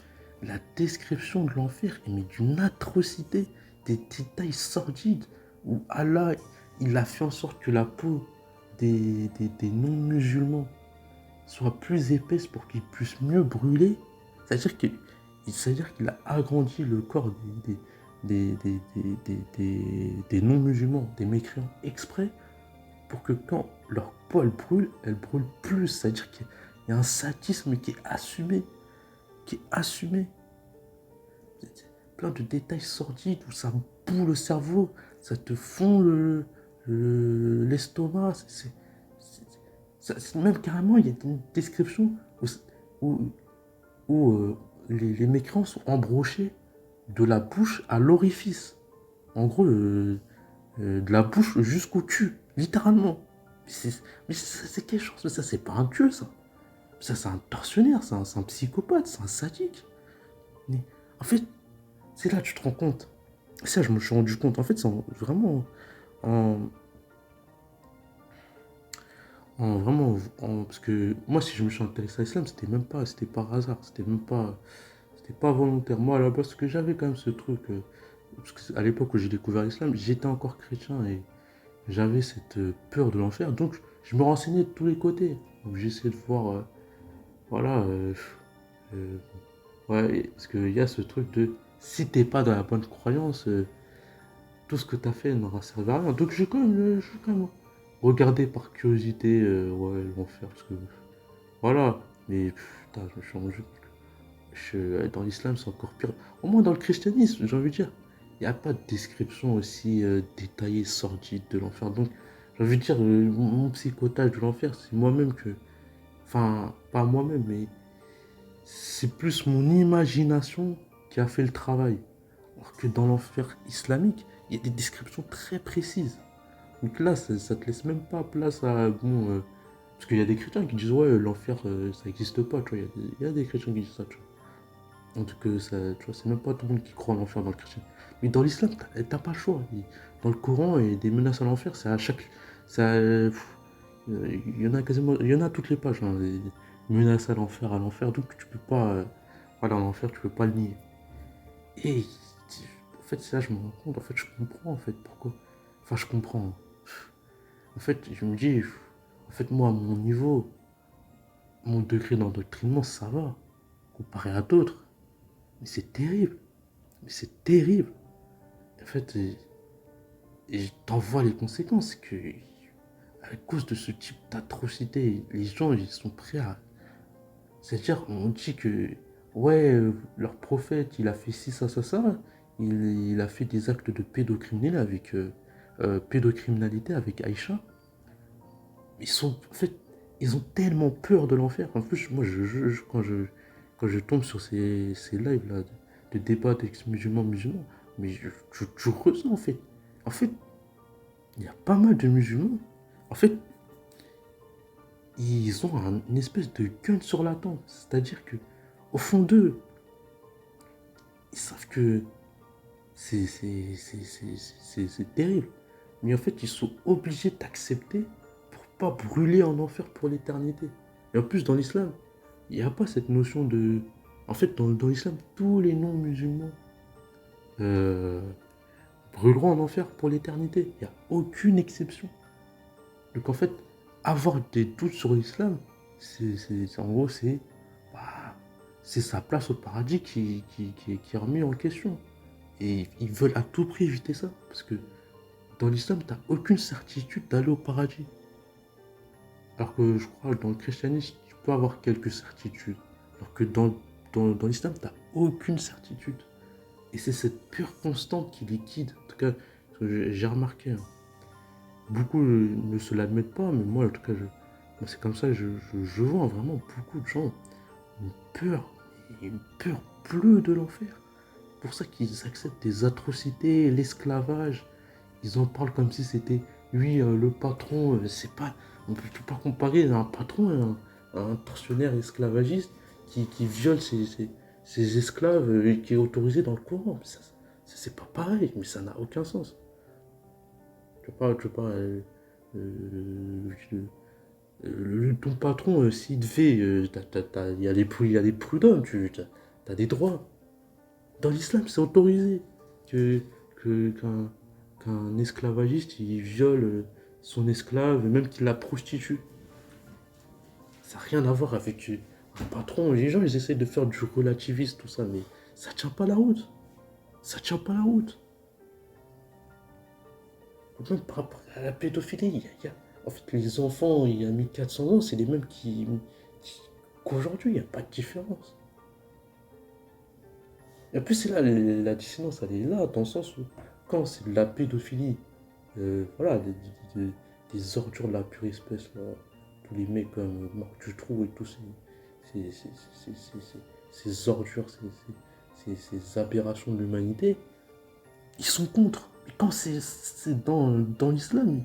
la description de l'enfer est mais d'une atrocité, des détails sordides, où Allah, il a fait en sorte que la peau des non-musulmans soit plus épaisse pour qu'ils puissent mieux brûler. C'est-à-dire qu'il c'est-à-dire qu'il a agrandi le corps des non-musulmans, des mécréants, exprès pour que quand leur peau elle brûle plus. C'est-à-dire qu'il y a un sadisme qui est assumé, qui est assumé. Plein de détails sordides où ça boue le cerveau, ça te fond l'estomac. Même carrément, il y a une description où, où les mécréants sont embrochés de la bouche à l'orifice. En gros, de la bouche jusqu'au cul, littéralement. Mais c'est quelque chose, ça c'est pas un dieu, ça. Ça c'est un tortionnaire, c'est un psychopathe, c'est un sadique. Mais en fait, c'est là que tu te rends compte. Ça, je me suis rendu compte. En fait, c'est vraiment en, parce que moi, si je me suis intéressé à l'islam, c'était par hasard, c'était pas volontaire. Moi, à la base, parce que j'avais quand même ce truc, parce que à l'époque où j'ai découvert l'islam, j'étais encore chrétien et j'avais cette peur de l'enfer. Donc, je me renseignais de tous les côtés. Donc, j'essayais de voir, voilà, euh, ouais, parce qu'il y a ce truc de si t'es pas dans la bonne croyance, tout ce que t'as fait n'aura servi à rien. Donc j'ai quand même regardé par curiosité, ouais, l'enfer, parce que voilà. Mais putain, je me suis rendu compte que dans l'islam c'est encore pire. Au moins dans le christianisme, j'ai envie de dire, il n'y a pas de description aussi détaillée, sordide de l'enfer. Donc j'ai envie de dire, mon psychotage de l'enfer, c'est moi-même que, enfin, pas moi-même, mais c'est plus mon imagination qui a fait le travail. Alors que dans l'enfer islamique, il y a des descriptions très précises. Donc là, ça te laisse même pas place à. Bon, parce qu'il y a des chrétiens qui disent, ouais, l'enfer, ça n'existe pas, tu vois. Il y a des chrétiens qui disent ça, tu vois. En tout cas, ça, tu vois, c'est même pas tout le monde qui croit à l'enfer dans le chrétien. Mais dans l'islam, t'as pas le choix. Dans le Coran, il y a des menaces à l'enfer, c'est à chaque. Ça, il y en a quasiment. Il y en a à toutes les pages, hein, des menaces à l'enfer. Donc tu peux pas. Voilà, l'enfer, tu peux pas le nier. Et en fait, c'est là je me rends compte, en fait, je comprends, en fait, pourquoi. Enfin, je comprends. En fait, je me dis, en fait, moi, à mon niveau, mon degré d'endoctrinement, ça va, comparé à d'autres. Mais c'est terrible. Mais c'est terrible. En fait, et t'en vois les conséquences, que à cause de ce type d'atrocité, les gens, ils sont prêts à. C'est-à-dire, on dit que, ouais, leur prophète, il a fait ci, ça. Il a fait des actes de pédocriminalité avec Aïcha. En fait, ils ont tellement peur de l'enfer. En plus, moi, quand je tombe sur ces lives là de débats d'ex-musulmans, mais je ressens en fait. En fait, il y a pas mal de musulmans. En fait, ils ont une espèce de gun sur la tempe. C'est-à-dire que, au fond d'eux, ils savent que c'est terrible. Mais en fait, ils sont obligés d'accepter pour pas brûler en enfer pour l'éternité. Et en plus, dans l'islam, il n'y a pas cette notion de. En fait, dans l'islam, tous les non-musulmans euh, brûleront en enfer pour l'éternité. Il n'y a aucune exception. Donc en fait, avoir des doutes sur l'islam, en gros, bah, c'est sa place au paradis qui est remis en question. Et ils veulent à tout prix éviter ça. Parce que dans l'islam, tu n'as aucune certitude d'aller au paradis. Alors que je crois que dans le christianisme, tu peux avoir quelques certitudes. Alors que dans l'islam, tu n'as aucune certitude. Et c'est cette pure constante qui les guide. En tout cas, j'ai remarqué. Hein. Beaucoup ne se l'admettent pas, mais moi, en tout cas, moi, c'est comme ça que je vois vraiment beaucoup de gens. Une peur bleue de l'enfer. pour ça qu'ils acceptent des atrocités, l'esclavage. Ils en parlent comme si c'était, lui, le patron, c'est pas, on ne peut pas comparer un patron à un tortionnaire esclavagiste qui viole ses esclaves et qui est autorisé dans le Coran. C'est pas pareil, mais ça n'a aucun sens. Tu vois pas, ton patron, s'il te fait, il y a des prud'hommes, t'as des droits. Dans l'islam, c'est autorisé que, qu'un esclavagiste, il viole son esclave, même qu'il la prostitue. Ça n'a rien à voir avec un patron. Les gens, ils essayent de faire du relativisme, tout ça, mais ça tient pas la route. Ça tient pas la route. Même par rapport à la pédophilie, en fait, les enfants, il y a 1400 ans, c'est les mêmes qu'aujourd'hui, il n'y a pas de différence. Et en plus, c'est là, la dissonance, elle est là, dans le sens où, quand c'est de la pédophilie, voilà, des ordures de la pure espèce, là, tous les mecs comme Marc Dutroux et tous ces ordures, ces aberrations de l'humanité, ils sont contre. Mais quand c'est dans l'islam,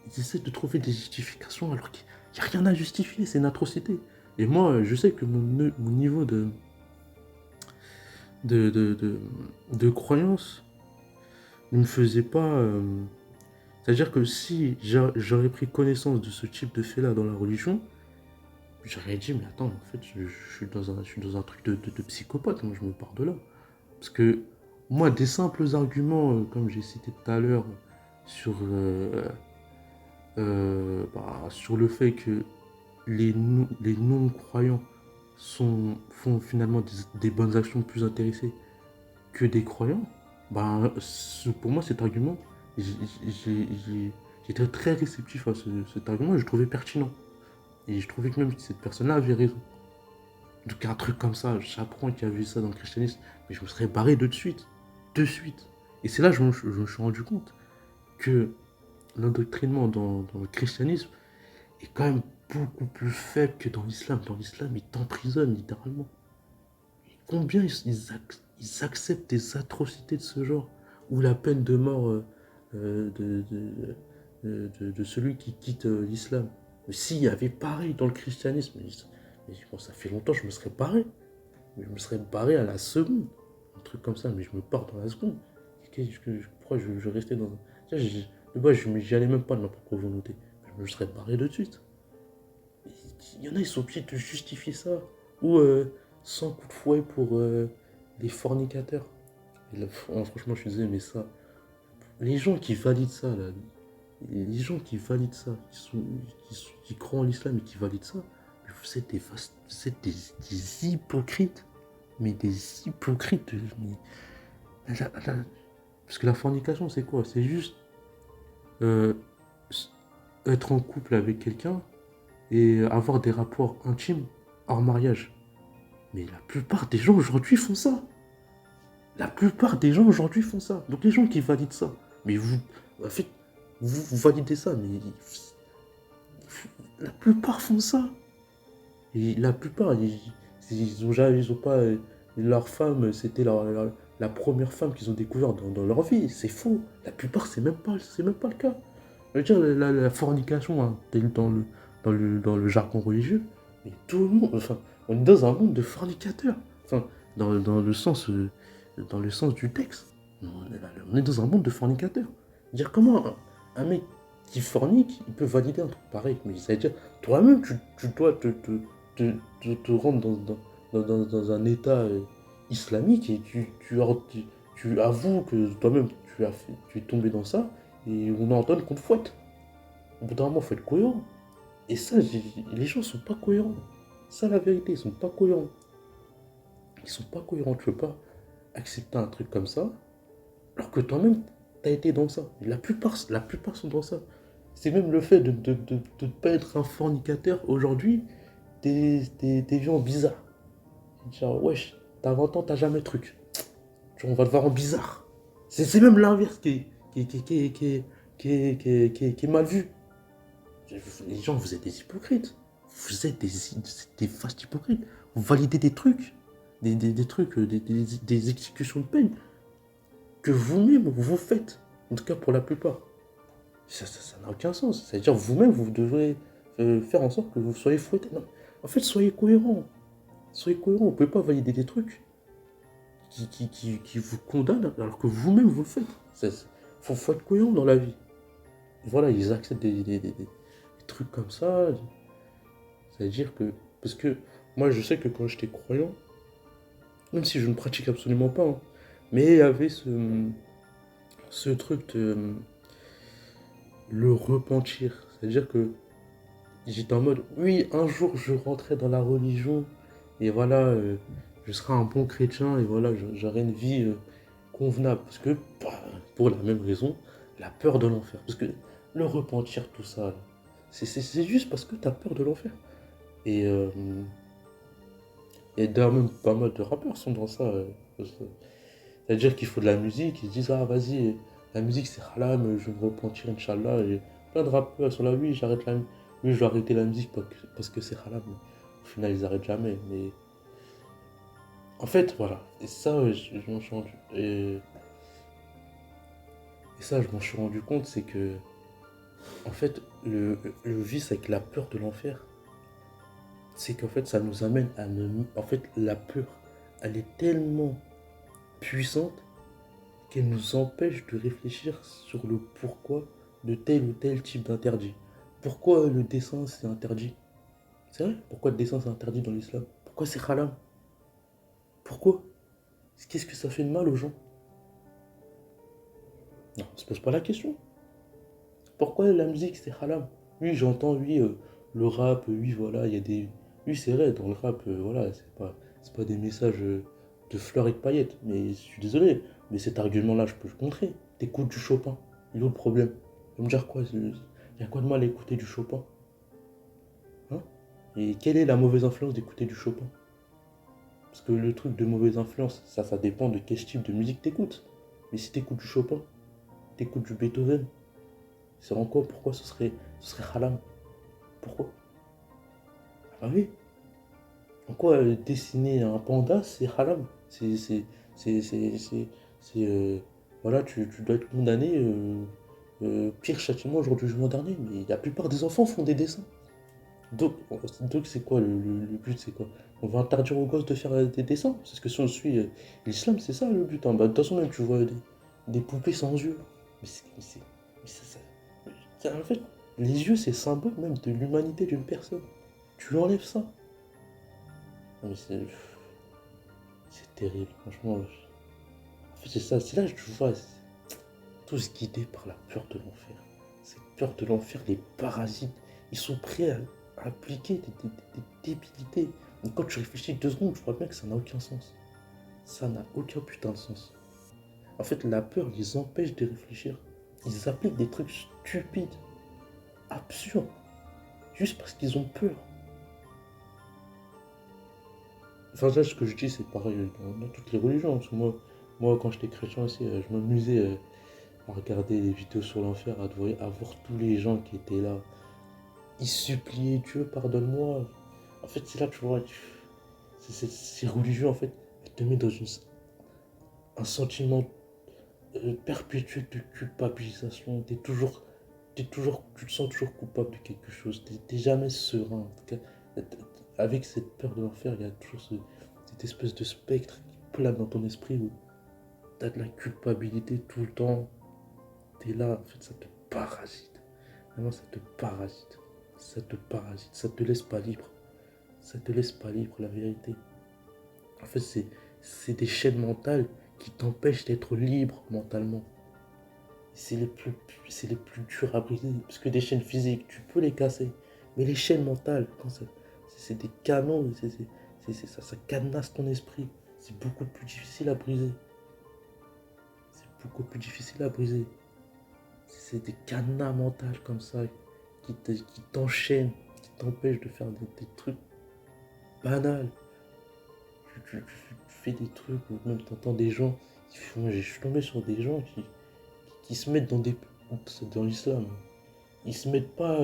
ils essaient de trouver des justifications alors qu'il n'y a rien à justifier, c'est une atrocité. Et moi, je sais que mon niveau de, de, de, de croyance ne me faisait pas... c'est-à-dire que si j'aurais pris connaissance de ce type de fait-là dans la religion, j'aurais dit, mais attends, en fait, je suis dans un truc de psychopathe, moi je me pars de là. Parce que moi, des simples arguments, comme j'ai cité tout à l'heure, sur, sur le fait que les non-croyants font finalement des bonnes actions plus intéressées que des croyants, bah, pour moi, cet argument, j'étais très réceptif à cet argument et je le trouvais pertinent. Et je trouvais que même cette personne-là avait raison. Donc un truc comme ça, j'apprends qu'il y a vu ça dans le christianisme, mais je me serais barré de suite. De suite. Et c'est là que je me suis rendu compte que l'endoctrinement dans le christianisme est quand même beaucoup plus faible que dans l'islam. Dans l'islam, ils t'emprisonnent littéralement. Et combien ils acceptent des atrocités de ce genre, ou la peine de mort de celui qui quitte l'islam. Mais s'il y avait pareil dans le christianisme, bon, ça fait longtemps que je me serais barré. Je me serais barré à la seconde. Un truc comme ça, mais je me pars dans la seconde. Pourquoi je restais dans... De base, j'y allais même pas de ma propre volonté. Je me serais barré de suite. Il y en a, ils sont obligés de justifier ça. Ou 100 coups de fouet pour les fornicateurs. Et là, franchement, je suis désolé, mais ça... Les gens qui valident ça, là, les gens qui valident ça, qui croient en l'islam et qui valident ça, vous êtes des hypocrites. Mais des hypocrites. Parce que la fornication, c'est quoi? C'est juste être en couple avec quelqu'un et avoir des rapports intimes hors mariage. Mais la plupart des gens aujourd'hui font ça. La plupart des gens aujourd'hui font ça. Donc les gens qui valident ça, mais en fait, vous validez ça, mais la plupart font ça. Et la plupart, ils ont pas... leur femme, c'était la première femme qu'ils ont découvert dans leur vie. C'est faux. La plupart, c'est même pas le cas. Je veux dire, la fornication, hein, dans le jargon religieux, mais tout le monde... Enfin, on est dans un monde de fornicateurs. Enfin, dans le sens du texte. On est dans un monde de fornicateurs. Dire comment un mec qui fornique, il peut valider un truc pareil. Mais ça veut dire, toi-même, tu dois te rendre dans un état islamique et tu avoues que toi-même tu es tombé dans ça et on ordonne qu'on te fouette. Au bout d'un moment, il faut être cohérent. Et ça, les gens sont pas cohérents. Ça, la vérité, ils sont pas cohérents. Ils sont pas cohérents. Tu veux pas accepter un truc comme ça alors que toi-même, t'as été dans ça. La plupart sont dans ça. C'est même le fait de ne pas être un fornicateur aujourd'hui, des gens bizarres. Genre, wesh, t'as 20 ans, t'as jamais le truc. Genre, on va te voir en bizarre. C'est même l'inverse qui est mal vu. Les gens, vous êtes des hypocrites. Vous êtes des vastes hypocrites. Vous validez des trucs. des trucs, des exécutions de peine que vous-même vous faites, en tout cas pour la plupart. Ça n'a aucun sens. C'est-à-dire vous-même, vous devrez faire en sorte que vous soyez fouetté. Non. En fait, soyez cohérent. Soyez cohérent. Vous ne pouvez pas valider des trucs qui vous condamnent alors que vous-même vous le faites. Faut être cohérent dans la vie. Voilà, ils acceptent des trucs comme ça. C'est-à-dire que... Parce que moi, je sais que quand j'étais croyant, même si je ne pratique absolument pas, hein, mais il y avait ce truc de le repentir. C'est-à-dire que j'étais en mode, oui, un jour je rentrais dans la religion et voilà, je serai un bon chrétien et voilà, j'aurai une vie convenable. Parce que, bah, pour la même raison, la peur de l'enfer. Parce que le repentir, tout ça, c'est juste parce que tu as peur de l'enfer. Et, euh, et d'ailleurs, même pas mal de rappeurs sont dans ça. C'est-à-dire qu'il faut de la musique, ils se disent, ah vas-y, la musique c'est haram, je vais me repentir, Inch'Allah. Et plein de rappeurs sont là, oui, oui, je vais arrêter la musique parce que c'est haram. Au final, ils arrêtent jamais. Mais en fait, voilà. Et ça, je m'en suis rendu. Et ça, je m'en suis rendu compte, c'est que, en fait, le vice avec la peur de l'enfer, c'est qu'en fait, ça nous amène à ne. En fait, la peur, elle est tellement puissante qu'elle nous empêche de réfléchir sur le pourquoi de tel ou tel type d'interdit. Pourquoi le dessin c'est interdit? C'est vrai, pourquoi le dessin c'est interdit dans l'islam? Pourquoi c'est haram? Pourquoi? Qu'est-ce que ça fait de mal aux gens? Non, on se pose pas la question. Pourquoi la musique c'est haram? Oui, j'entends, oui, le rap, oui, voilà, il y a des. Oui, c'est vrai, dans le rap, voilà, c'est pas des messages de fleurs et de paillettes. Mais je suis désolé, mais cet argument-là, je peux le contrer. T'écoutes du Chopin, il est où le problème? Il va me dire quoi? Il y a quoi de mal à écouter du Chopin? Hein? Et quelle est la mauvaise influence d'écouter du Chopin? Parce que le truc de mauvaise influence, ça dépend de quel type de musique t'écoutes. Mais si t'écoutes du Chopin, t'écoutes du Beethoven, c'est en quoi? Pourquoi ce serait haram? Pourquoi? Ah oui, en quoi dessiner un panda, c'est haram? Voilà, tu dois être condamné, pire châtiment au jour du jugement dernier. Mais la plupart des enfants font des dessins. Donc c'est quoi le but, c'est quoi? On va interdire aux gosses de faire des dessins? Parce que si on suit l'islam, c'est ça le but, hein. Bah, de toute façon, même tu vois des poupées sans yeux. Mais en fait, les yeux, c'est symbole même de l'humanité d'une personne. Tu lui enlèves ça. Non, mais c'est terrible, franchement. En fait, c'est ça, c'est là que tu vois, tous guidés par la peur de l'enfer. Cette peur de l'enfer, les parasites, ils sont prêts à appliquer des débilités. Donc quand tu réfléchis 2 secondes, je vois bien que ça n'a aucun sens. Ça n'a aucun putain de sens. En fait, la peur les empêche de réfléchir. Ils appliquent des trucs stupides, absurdes, juste parce qu'ils ont peur. Enfin, ça, ce que je dis, c'est pareil dans toutes les religions. Parce que moi quand j'étais chrétien aussi, je m'amusais à regarder les vidéos sur l'enfer, à voir tous les gens qui étaient là. Ils suppliaient Dieu, pardonne-moi. En fait, c'est là que tu vois, ces religions, en fait, elles te mettent dans un sentiment perpétuel de culpabilisation. Tu te sens toujours coupable de quelque chose. T'es jamais serein. En tout cas, avec cette peur de l'enfer, il y a toujours cette espèce de spectre qui plane dans ton esprit où t'as de la culpabilité tout le temps. T'es là, en fait, ça te parasite. Vraiment, ça te parasite. Ça te parasite. Ça te laisse pas libre. Ça te laisse pas libre, la vérité. En fait, c'est des chaînes mentales qui t'empêchent d'être libre mentalement. C'est les plus durs à briser. Parce que des chaînes physiques, tu peux les casser. Mais les chaînes mentales, c'est des canons, ça cadenasse ton esprit. C'est beaucoup plus difficile à briser. C'est beaucoup plus difficile à briser. C'est des cadenas mentales comme ça qui t'enchaînent, qui t'empêchent de faire des trucs banals. Tu fais des trucs ou même t'entends des gens qui font. Je suis tombé sur des gens qui se mettent dans l'islam. Ils se mettent pas.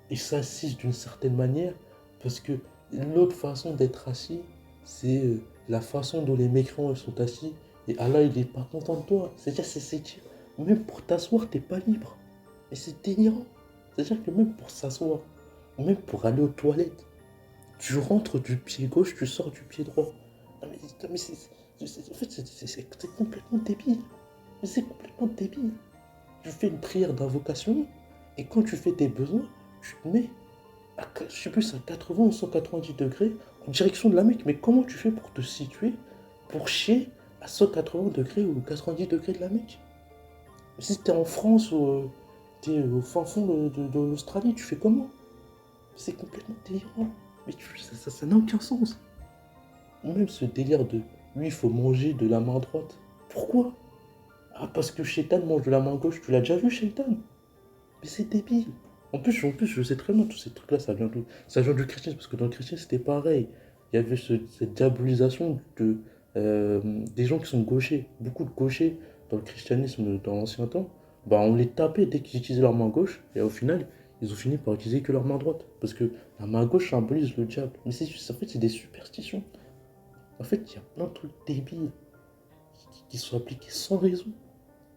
Ils s'assisent d'une certaine manière parce que l'autre façon d'être assis, c'est la façon dont les mécréants sont assis, et Allah il est pas content de toi. C'est-à-dire, même pour t'asseoir, t'es pas libre. Et c'est délirant. C'est-à-dire que même pour s'asseoir, ou même pour aller aux toilettes, tu rentres du pied gauche, tu sors du pied droit. Non, mais en fait, c'est complètement débile. Mais c'est complètement débile. Tu fais une prière d'invocation, et quand tu fais tes besoins, tu te mets je sais plus, à 80 ou 190 degrés en direction de la Mecque. Mais comment tu fais pour te situer, pour chier à 180 degrés ou 90 degrés de la Mecque? Si t'es en France ou t'es au fin fond de l'Australie, tu fais comment? C'est complètement délirant. Mais ça n'a aucun sens. Ou même ce délire de lui, il faut manger de la main droite. Pourquoi? Ah, parce que Shaitan mange de la main gauche. Tu l'as déjà vu, Shaitan? Mais c'est débile. En plus, je sais très bien, tous ces trucs-là, ça vient du christianisme, parce que dans le christianisme, c'était pareil. Il y avait cette diabolisation des gens qui sont gauchers. Beaucoup de gauchers dans le christianisme dans l'ancien temps, bah, on les tapait dès qu'ils utilisaient leur main gauche, et au final, ils ont fini par utiliser que leur main droite. Parce que la main gauche symbolise le diable. Mais en fait, c'est des superstitions. En fait, il y a plein de trucs débiles qui sont appliqués sans raison.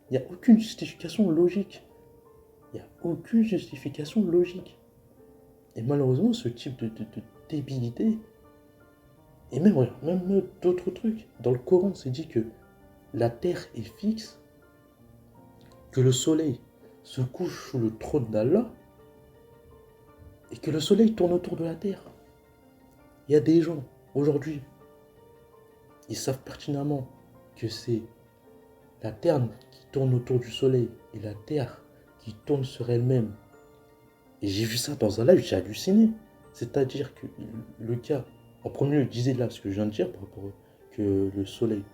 Il n'y a aucune justification logique. Il n'y a aucune justification logique. Et malheureusement, ce type de débilité, et même, ouais, même d'autres trucs. Dans le Coran, c'est dit que la terre est fixe, que le soleil se couche sous le trône d'Allah, et que le soleil tourne autour de la terre. Il y a des gens, aujourd'hui, ils savent pertinemment que c'est la terre qui tourne autour du soleil et la terre qui tourne sur elle-même. Et j'ai vu ça dans un live, j'ai halluciné. C'est-à-dire que le gars, en premier lieu, disait là ce que je viens de dire par rapport que le soleil,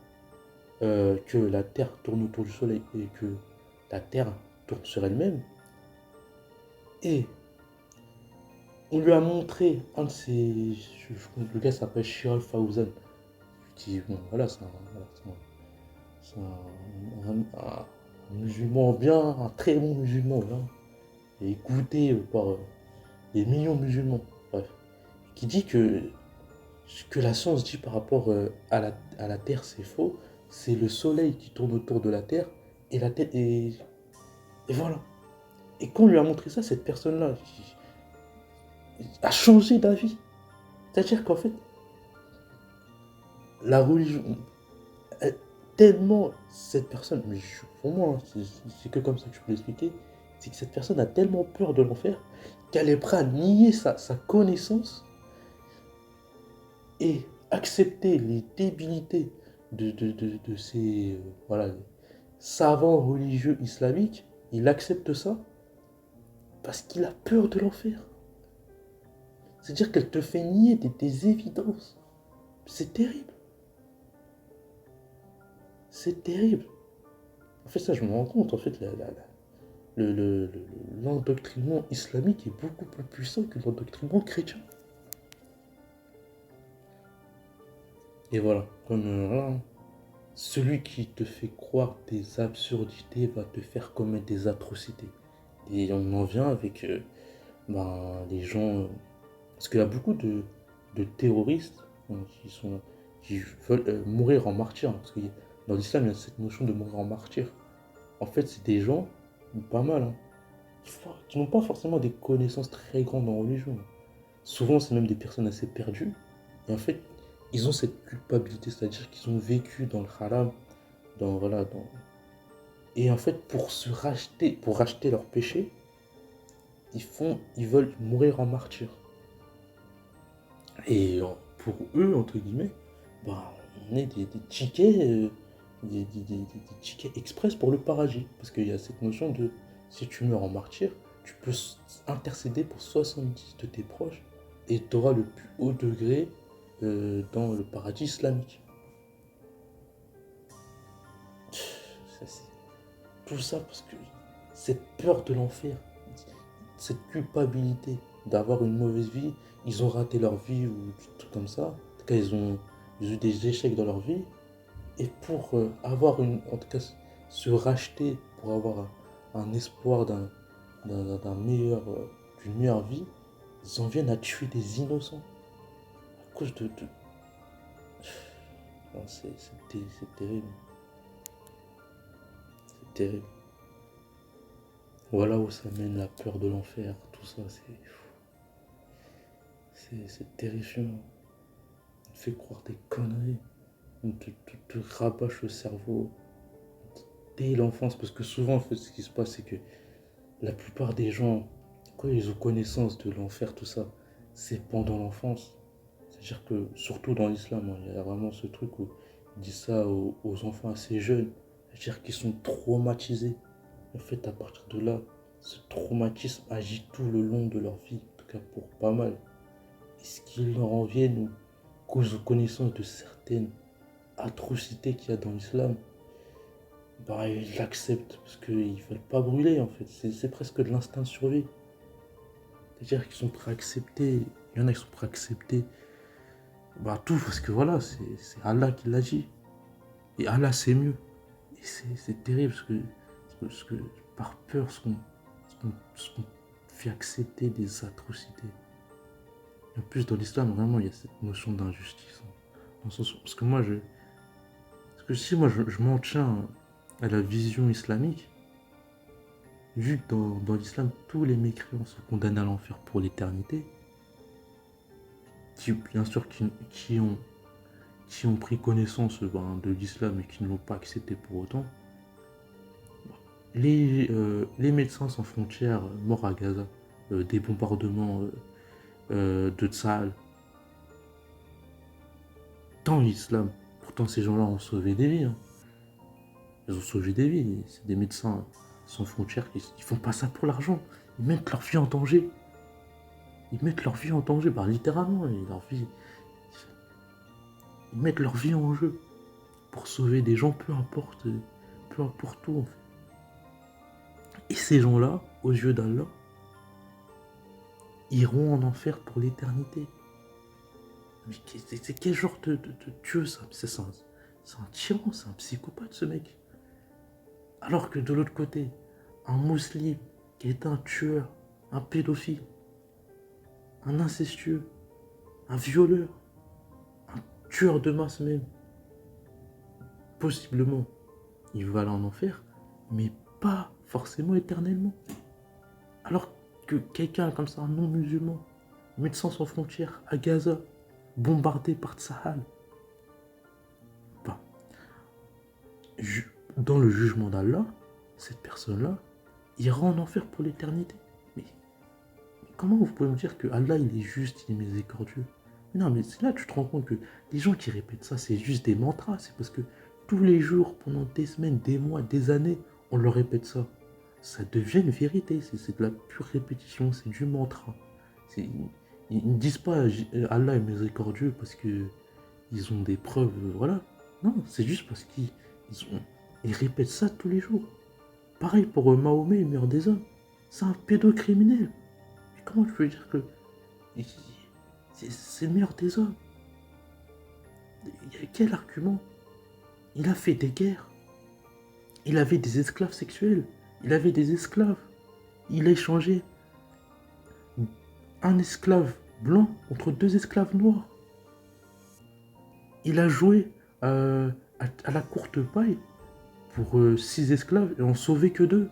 que la terre tourne autour du soleil et que la terre tourne sur elle-même. Et on lui a montré un de ses. Le gars s'appelle Shiral Fawzan. Qui, bon, voilà, c'est un musulman bien, un très bon musulman, là, et écouté par des millions de musulmans. Bref. Qui dit que ce que la science dit par rapport à la Terre, c'est faux. C'est le soleil qui tourne autour de la Terre et la Terre. Et voilà. Et quand on lui a montré ça, cette personne-là a changé d'avis. C'est-à-dire qu'en fait, la religion, tellement cette personne, mais pour moi, c'est que comme ça que je peux l'expliquer, c'est que cette personne a tellement peur de l'enfer qu'elle est prête à nier sa connaissance et accepter les débilités de ces voilà, savants religieux islamiques. Il accepte ça parce qu'il a peur de l'enfer. C'est-à-dire qu'elle te fait nier des évidences. C'est terrible. C'est terrible. En fait, ça, je me rends compte. En fait, l'endoctrinement islamique est beaucoup plus puissant que l'endoctrinement chrétien. Et voilà. Voilà. Celui qui te fait croire des absurdités va te faire commettre des atrocités. Et on en vient avec les gens. Parce qu'il y a beaucoup de terroristes qui veulent mourir en martyr. Parce que dans l'islam, il y a cette notion de mourir en martyr. En fait, c'est des gens, pas mal, hein, qui n'ont pas forcément des connaissances très grandes en religion. Souvent, c'est même des personnes assez perdues. Et en fait, ils ont cette culpabilité, c'est-à-dire qu'ils ont vécu dans le haram, voilà, et en fait, pour racheter leur péché, ils veulent mourir en martyr. Et pour eux, entre guillemets, on est des tickets, des tickets express pour le paradis. Parce qu'il y a cette notion de, si tu meurs en martyr, tu peux intercéder pour 70 de tes proches et tu auras le plus haut degré dans le paradis islamique. Tout ça parce que cette peur de l'enfer, cette culpabilité d'avoir une mauvaise vie, ils ont raté leur vie ou des trucs comme ça. En tout cas, ils ont eu des échecs dans leur vie. Et pour avoir en tout cas, se racheter, pour avoir un espoir d'une meilleure vie, ils en viennent à tuer des innocents à cause de Non, c'est terrible. C'est terrible. Voilà où ça mène la peur de l'enfer, tout ça, c'est terrifiant. On te fait croire des conneries. On te rabâche le cerveau dès l'enfance. Parce que souvent, en fait, ce qui se passe, c'est que la plupart des gens, quand ils ont connaissance de l'enfer, tout ça, c'est pendant l'enfance. C'est-à-dire que, surtout dans l'islam, hein, il y a vraiment ce truc où ils disent ça aux enfants assez jeunes. C'est-à-dire qu'ils sont traumatisés. En fait, à partir de là, ce traumatisme agit tout le long de leur vie, en tout cas pour pas mal. Et ce qui leur en vient, nous, cause connaissance de certaines atrocités qu'il y a dans l'islam, bah, ils l'acceptent parce qu'ils ne veulent pas brûler en fait. C'est presque de l'instinct de survie. C'est-à-dire qu'ils sont prêts à accepter, il y en a qui sont prêts à accepter bah, tout parce que voilà, c'est Allah qui l'a dit. Et Allah c'est mieux. Et c'est terrible parce que par peur, ce qu'on fait accepter des atrocités. Et en plus, dans l'islam, vraiment, il y a cette notion d'injustice. Hein. Dans le sens où, parce que moi, si moi je m'en tiens à la vision islamique, vu que dans l'islam, tous les mécréants sont condamnés à l'enfer pour l'éternité, qui, bien sûr, qui ont pris connaissance de l'islam et qui ne l'ont pas accepté pour autant, les médecins sans frontières morts à Gaza, des bombardements de Tsahal, dans l'islam, pourtant ces gens-là ont sauvé des vies. Hein. Ils ont sauvé des vies. C'est des médecins sans frontières qui font pas ça pour l'argent. Ils mettent leur vie en danger. Ils mettent leur vie en danger, bah, littéralement. Ils mettent leur vie en jeu pour sauver des gens, peu importe où. En fait. Et ces gens-là, aux yeux d'Allah, iront en enfer pour l'éternité. Mais c'est quel genre de Dieu ça? C'est un tyran, c'est un psychopathe ce mec. Alors que de l'autre côté, un musulman qui est un tueur, un pédophile, un incestueux, un violeur, un tueur de masse même, possiblement, il va aller en enfer, mais pas forcément éternellement. Alors que quelqu'un comme ça, un non-musulman, Médecins sans frontières à Gaza, bombardé par Tsahal, bah, dans le jugement d'Allah, cette personne-là ira en enfer pour l'éternité. Mais comment vous pouvez me dire que Allah il est juste, il est miséricordieux? Mais non, mais c'est là que tu te rends compte que les gens qui répètent ça, c'est juste des mantras. C'est parce que tous les jours, pendant des semaines, des mois, des années, on leur répète ça. Ça devient une vérité. C'est de la pure répétition, c'est du mantra. Ils ne disent pas Allah est miséricordieux parce que ils ont des preuves, voilà. Non, c'est juste parce ils répètent ça tous les jours. Pareil pour Mahomet, le meilleur des hommes. C'est un pédocriminel. Mais comment tu peux dire que c'est le meilleur des hommes? Il y a quel argument? Il a fait des guerres. Il avait des esclaves sexuels. Il avait des esclaves. Il a échangé un esclave blanc contre 2 esclaves noirs. Il a joué à la courte paille pour 6 esclaves et en sauvé que 2.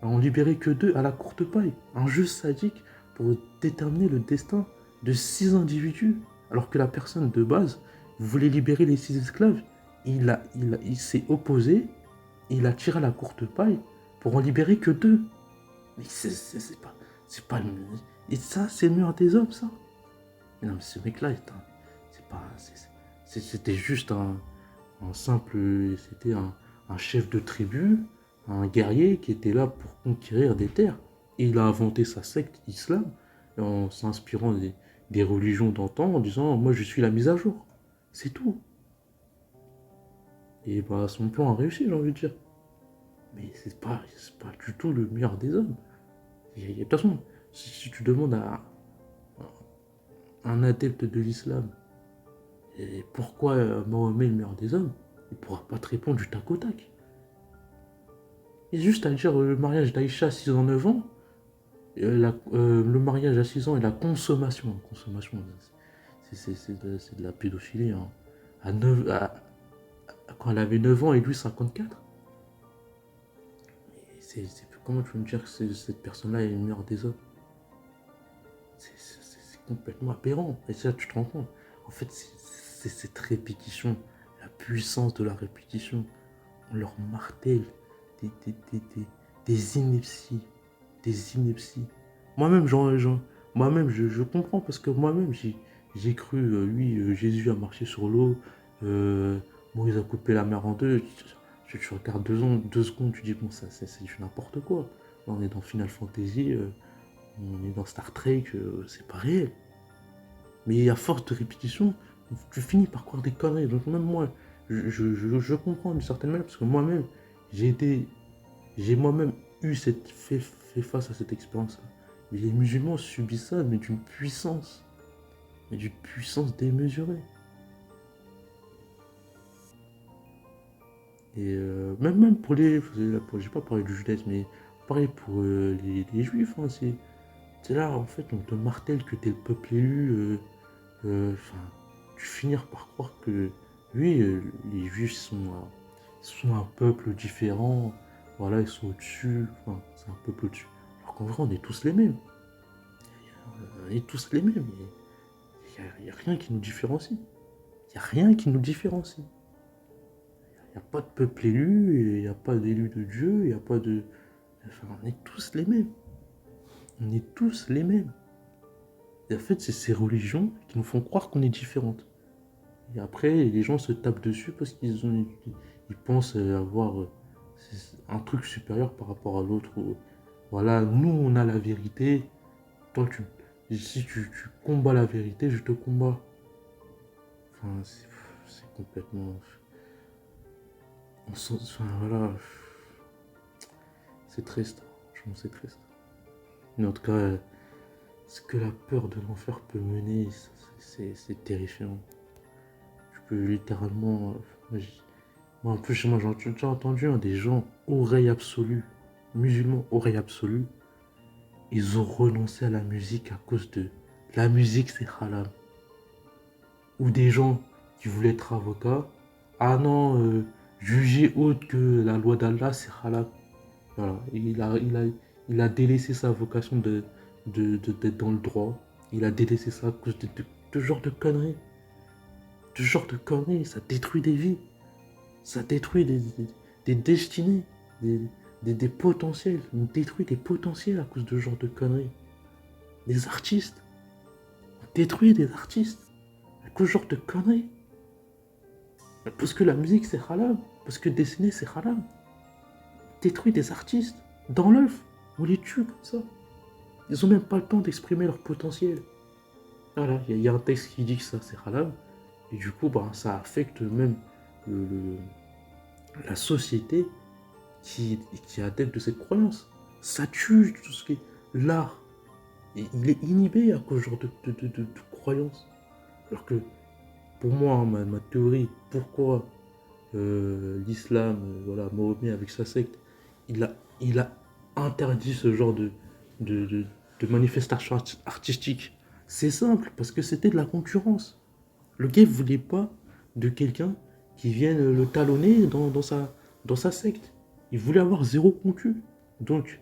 En libérer que 2 à la courte paille. Un jeu sadique pour déterminer le destin de 6 individus. Alors que la personne de base voulait libérer les 6 esclaves. Il s'est opposé, il a tiré à la courte paille pour en libérer que 2. Mais c'est pas le... Et ça, c'est le meilleur des hommes, ça. Mais non, mais ce mec-là, c'était juste un simple... C'était un chef de tribu, un guerrier qui était là pour conquérir des terres. Et il a inventé sa secte islam en s'inspirant des religions d'antan en disant « Moi, je suis la mise à jour. » C'est tout. Et bah, son plan a réussi, j'ai envie de dire. Mais c'est pas du tout le meilleur des hommes. De toute façon, si tu demandes à un adepte de l'islam et pourquoi Mahomet est le meilleur des hommes, il ne pourra pas te répondre du tac au tac. Il y a juste à dire le mariage d'Aïcha à 6 ans, 9 ans, le mariage à 6 ans et la consommation. Consommation, c'est de la pédophilie. Hein. à 9, quand elle avait 9 ans et lui 54. Comment tu veux me dire que cette personne-là est meilleure des autres? C'est complètement aberrant. Et ça, tu te rends compte. En fait, c'est cette répétition, la puissance de la répétition. On leur martèle des, des, des, des, des inepties. Des inepties. Moi-même, moi-même je comprends parce que moi-même, j'ai cru, oui, Jésus a marché sur l'eau, euh, Moïse a coupé la mer en deux. Tu regardes 2 secondes, tu dis, bon, ça, c'est du n'importe quoi. Là, on est dans Final Fantasy, on est dans Star Trek, c'est pas réel. Mais à force de répétition, tu finis par croire des conneries. Donc même moi, je comprends d'une certaine manière, parce que moi-même, j'ai été, j'ai moi-même fait face à cette expérience-là. Mais les musulmans subissent ça, mais d'une puissance démesurée. Et même pour j'ai pas parlé du judaïsme, mais pareil pour les juifs, hein, c'est là, en fait, on te martèle que t'es le peuple élu. Enfin, tu finis par croire que, oui, les juifs sont un peuple différent. Voilà, ils sont au-dessus. Enfin, c'est un peuple au-dessus. Alors qu'en vrai, on est tous les mêmes. On est tous les mêmes. Il n'y a rien qui nous différencie. Il n'y a rien qui nous différencie. Il n'y a pas de peuple élu, il n'y a pas d'élu de Dieu, il n'y a pas de... Enfin, on est tous les mêmes. On est tous les mêmes. Et en fait, c'est ces religions qui nous font croire qu'on est différentes. Et après, les gens se tapent dessus parce ils pensent avoir un truc supérieur par rapport à l'autre. Voilà, nous, on a la vérité. Toi, si tu combats la vérité, je te combats. Enfin, c'est complètement... Enfin, voilà. C'est triste. Franchement, c'est triste. Mais en tout cas, ce que la peur de l'enfer peut mener, c'est terrifiant. Tu peux littéralement... moi, en plus, moi, j'ai déjà entendu des gens, oreille absolue, musulmans, oreille absolue, ils ont renoncé à la musique à cause de... La musique, c'est halal. Ou des gens qui voulaient être avocats, ah non, juger autre que la loi d'Allah, c'est halal. Voilà, il a délaissé sa vocation d'être dans le droit. Il a délaissé ça à cause de genre de conneries. De genre de conneries, ça détruit des vies. Ça détruit des destinées, des potentiels. On détruit des potentiels à cause de ce genre de conneries. Des artistes. On détruit des artistes à cause de ce genre de conneries. Parce que la musique c'est halal. Parce que dessiner c'est halal. On détruit des artistes. Dans l'œuf. On les tue comme ça. Ils ont même pas le temps d'exprimer leur potentiel. Voilà, il y a un texte qui dit que ça c'est halal. Et du coup, bah, ça affecte même le, la société qui est adepte de cette croyance. Ça tue tout ce qui est l'art. Et il est inhibé à cause de ce genre de croyance. Alors que pour moi, hein, ma théorie, pourquoi l'islam, voilà, Mahomet avec sa secte, il a interdit ce genre de manifestation artistique. C'est simple, parce que c'était de la concurrence. Le gars ne voulait pas de quelqu'un qui vienne le talonner dans sa secte. Il voulait avoir zéro concu. Donc,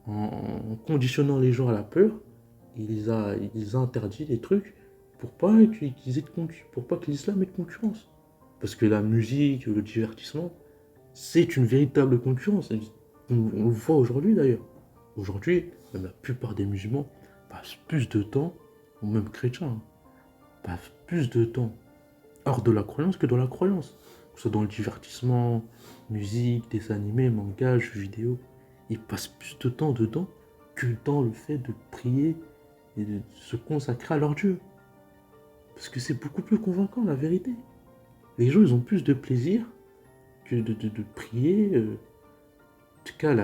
en conditionnant les gens à la peur, il les a interdit des trucs pour pas pour pas que l'islam ait de concurrence. Parce que la musique, le divertissement, c'est une véritable concurrence. On le voit aujourd'hui d'ailleurs. Aujourd'hui, même la plupart des musulmans passent plus de temps, ou même chrétiens, hein, passent plus de temps hors de la croyance que dans la croyance. Que ce soit dans le divertissement, musique, dessins animés, manga, jeux vidéo. Ils passent plus de temps dedans que dans le fait de prier et de se consacrer à leur Dieu. Parce que c'est beaucoup plus convaincant, la vérité. Les gens, ils ont plus de plaisir que de prier. En tout cas,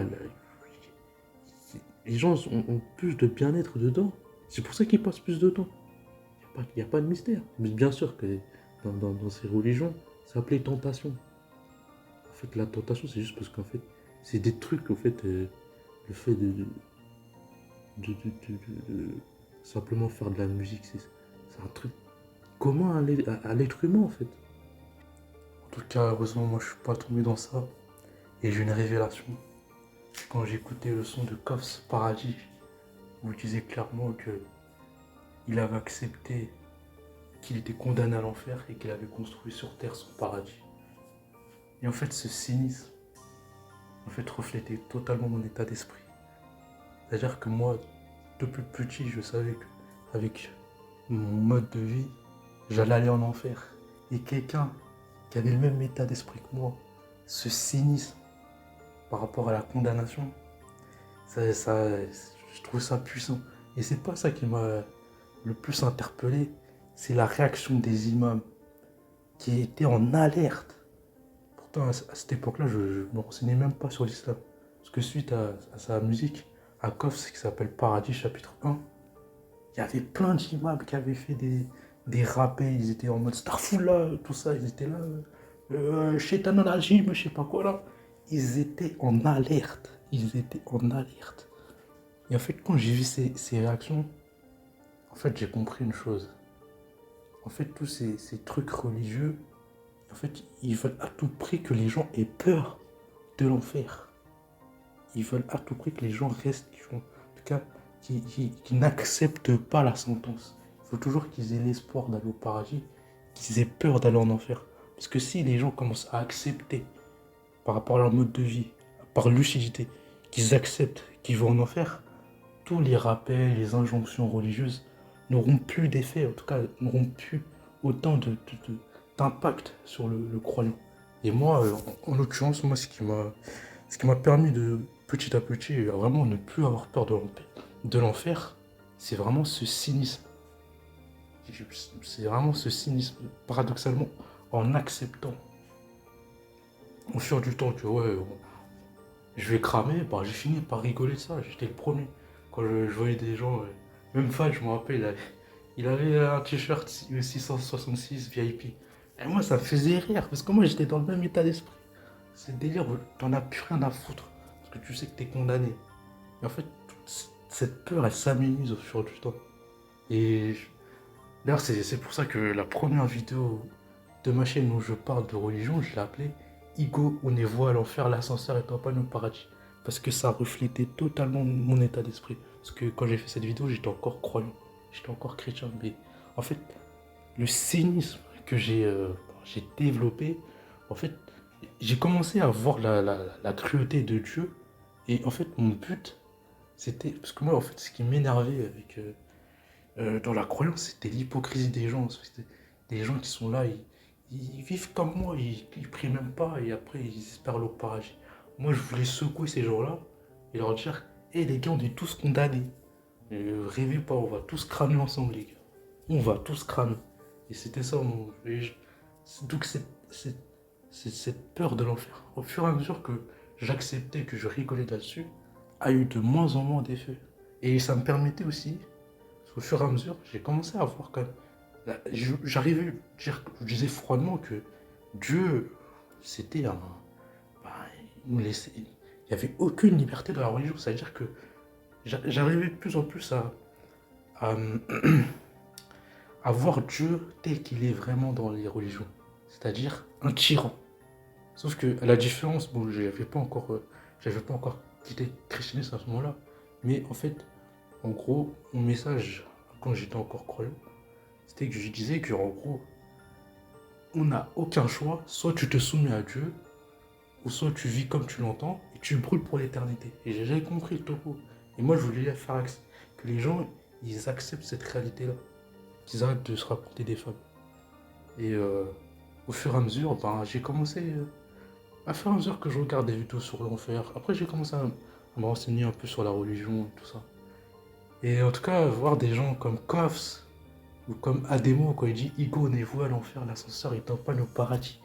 les gens ont plus de bien-être dedans. C'est pour ça qu'ils passent plus de temps. Il n'y a pas de mystère. Mais bien sûr que dans ces religions, c'est appelé tentation. En fait, la tentation, c'est juste parce qu'en fait, c'est des trucs, en fait, le fait de simplement faire de la musique, c'est un truc commun à l'être humain, en fait. tout cas, heureusement, moi, je suis pas tombé dans ça. Et j'ai eu une révélation. Quand j'ai écouté le son de Koffs Paradis, où il disait clairement que il avait accepté qu'il était condamné à l'enfer et qu'il avait construit sur terre son paradis. Et en fait, ce cynisme, en fait, reflétait totalement mon état d'esprit. C'est-à-dire que moi, depuis petit, je savais qu'avec mon mode de vie, j'allais aller en enfer. Et quelqu'un qui avait le même état d'esprit que moi, ce cynisme par rapport à la condamnation, je trouve ça puissant. Et c'est pas ça qui m'a le plus interpellé, c'est la réaction des imams qui étaient en alerte. Pourtant, à cette époque-là, je ne me renseignais même pas sur l'islam. Parce que suite à sa musique, à Kof, qui s'appelle Paradis chapitre 1, il y avait plein d'imams qui avaient fait des rappels, ils étaient en mode Starfoula, tout ça, ils étaient là, Shaitan al-Ajim, je sais pas quoi là. Ils étaient en alerte, ils étaient en alerte. Et en fait, quand j'ai vu ces réactions, en fait, j'ai compris une chose. En fait, tous ces trucs religieux, en fait, ils veulent à tout prix que les gens aient peur de l'enfer. Ils veulent à tout prix que les gens restent, en tout cas, qui n'acceptent pas la sentence. Il faut toujours qu'ils aient l'espoir d'aller au paradis, qu'ils aient peur d'aller en enfer. Parce que si les gens commencent à accepter, par rapport à leur mode de vie, par lucidité, qu'ils acceptent qu'ils vont en enfer, tous les rappels, les injonctions religieuses n'auront plus d'effet, en tout cas n'auront plus autant d'impact sur le croyant. Et moi, en l'occurrence, moi, ce qui m'a permis de, petit à petit, vraiment ne plus avoir peur de l'enfer, c'est vraiment ce cynisme. C'est vraiment ce cynisme, paradoxalement, en acceptant, au fur du temps, que ouais, je vais cramer, bah, j'ai fini par rigoler de ça, j'étais le premier. Quand je voyais des gens, même Fall, je me rappelle, il avait un t-shirt 666 VIP. Et moi, ça me faisait rire, parce que moi, j'étais dans le même état d'esprit. C'est le délire où t'en as plus rien à foutre, parce que tu sais que t'es condamné. Mais en fait, cette peur, elle s'amenuise au fur du temps. Et d'ailleurs, c'est pour ça que la première vidéo de ma chaîne où je parle de religion, je l'ai appelée Igo, on est voie à l'enfer, l'ascenseur est en panne au paradis. Parce que ça reflétait totalement mon état d'esprit. Parce que quand j'ai fait cette vidéo, j'étais encore croyant, j'étais encore chrétien. Mais en fait, le cynisme que j'ai développé, en fait, j'ai commencé à voir la cruauté de Dieu. Et en fait, mon but, c'était. Parce que moi, en fait, ce qui m'énervait dans la croyance, c'était l'hypocrisie des gens. C'était des gens qui sont là, ils vivent comme moi, ils prient même pas et après ils espèrent le paradis. Moi, je voulais secouer ces gens-là et leur dire, hé les gars, on est tous condamnés. Rêvez pas, on va tous cramer ensemble, les gars. On va tous cramer. Et c'était ça, donc cette peur de l'enfer, au fur et à mesure que j'acceptais, que je rigolais là-dessus, a eu de moins en moins d'effet. Et ça me permettait aussi, au fur et à mesure, j'ai commencé à voir quand même. J'arrivais, je disais froidement que Dieu, c'était un. Bah, il nous laissait. Il n'y avait aucune liberté dans la religion. C'est-à-dire que j'arrivais de plus en plus à, à voir Dieu tel qu'il est vraiment dans les religions. C'est-à-dire un tyran. Sauf que la différence, bon, j'avais pas encore quitté le christianisme à ce moment-là. Mais en fait, en gros, mon message, quand j'étais encore croyant, c'était que je disais que en gros, on n'a aucun choix. Soit tu te soumets à Dieu, ou soit tu vis comme tu l'entends et tu brûles pour l'éternité. Et j'ai jamais compris le topo. Et moi, je voulais faire que les gens, ils acceptent cette réalité-là. Qu'ils arrêtent de se raconter des fables. Et au fur et à mesure, ben, j'ai commencé à fur et à mesure que je regarde des vidéos sur l'enfer. Après, j'ai commencé à me renseigner un peu sur la religion et tout ça. Et en tout cas, voir des gens comme Koffs ou comme Ademo, quand il dit Igo, on est voué à l'enfer, l'ascenseur est en panne au paradis.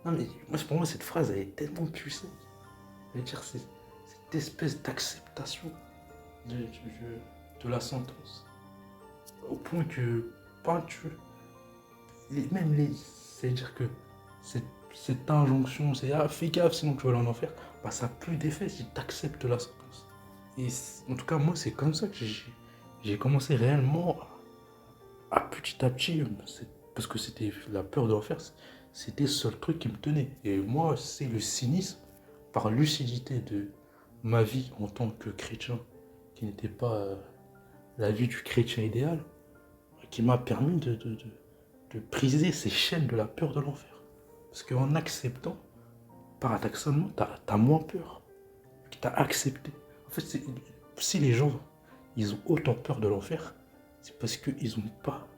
Non, mais pour moi, cette phrase, elle est tellement puissante. Je veux dire, c'est cette espèce d'acceptation de la sentence. Au point que, ben, c'est-à-dire que cette injonction, c'est ah, fais gaffe, sinon tu vas aller en enfer, bah, ça n'a plus d'effet si tu acceptes la sentence. Et en tout cas, moi, c'est comme ça que j'ai commencé réellement à petit, parce que c'était la peur de l'enfer, C'était le seul truc qui me tenait. Et moi, c'est le cynisme, par lucidité de ma vie en tant que chrétien, qui n'était pas la vie du chrétien idéal, qui m'a permis de briser ces chaînes de la peur de l'enfer. Parce qu'en acceptant, paradoxalement, t'as moins peur. T'as accepté. En fait, si les gens, ils ont autant peur de l'enfer, c'est parce qu'ils n'ont pas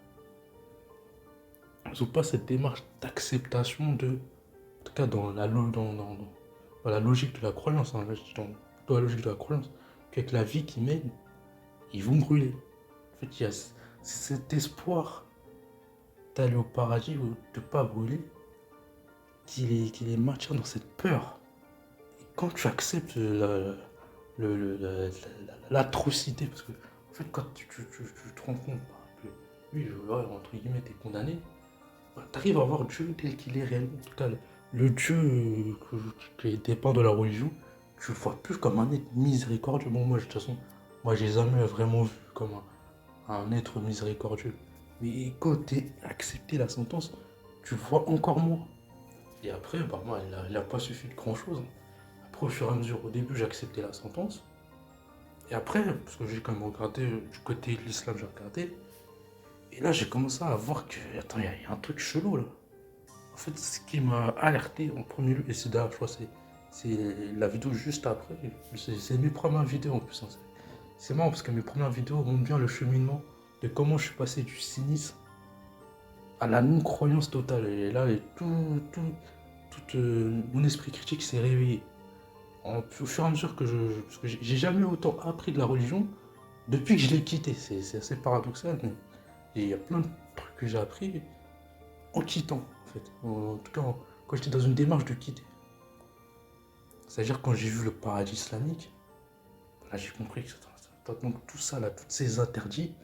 cette démarche d'acceptation de, en tout cas dans la logique de la croyance, hein, dans la logique de la croyance, qu'avec la vie qu'ils mènent, ils vont brûler. En fait, il y a cet espoir d'aller au paradis ou de ne pas brûler qui les maintient dans cette peur. Et quand tu acceptes l'atrocité, parce que en fait, quand tu te rends compte que oui, entre guillemets, t'es condamné, tu arrives à voir Dieu tel qu'il est réellement. En tout cas, le Dieu qui dépend de la religion, tu le vois plus comme un être miséricordieux. Bon, moi, de toute façon, moi, j'ai jamais vraiment vu comme un être miséricordieux. Mais quand tu as accepté la sentence, tu le vois encore moins. Et après, bah, moi, il n'a pas suffi de grand-chose. Après, au fur et à mesure, au début, j'ai accepté la sentence. Et après, parce que j'ai quand même regardé, du côté de l'islam, j'ai regardé. Et là, j'ai commencé à voir que, attends, il y a un truc chelou, là. En fait, ce qui m'a alerté en premier lieu, et c'est d'ailleurs, je crois, c'est la vidéo juste après. C'est mes premières vidéos en plus, hein. C'est marrant parce que mes premières vidéos montrent bien le cheminement de comment je suis passé du cynisme à la non-croyance totale. Et là, mon esprit critique s'est réveillé. Au fur et à mesure parce que j'ai jamais autant appris de la religion depuis que je l'ai quitté. C'est assez paradoxal, mais il y a plein de trucs que j'ai appris en quittant, en fait. En tout cas, quand j'étais dans une démarche de quitter. C'est-à-dire quand j'ai vu le paradis islamique, là j'ai compris que donc tout ça là, tous ces interdits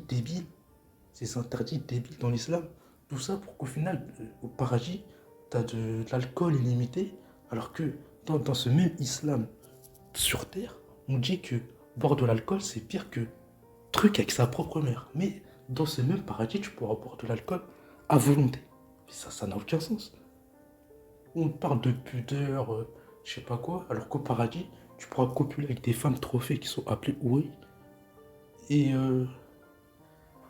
débiles dans l'islam, tout ça pour qu'au final, au paradis, t'as de l'alcool illimité, alors que dans ce même islam sur terre, on dit que boire de l'alcool c'est pire que truc avec sa propre mère. Mais dans ce même paradis, tu pourras boire de l'alcool à volonté. Mais ça n'a aucun sens. On parle de pudeur, je sais pas quoi, alors qu'au paradis, tu pourras copuler avec des femmes trophées qui sont appelées Ouri. Et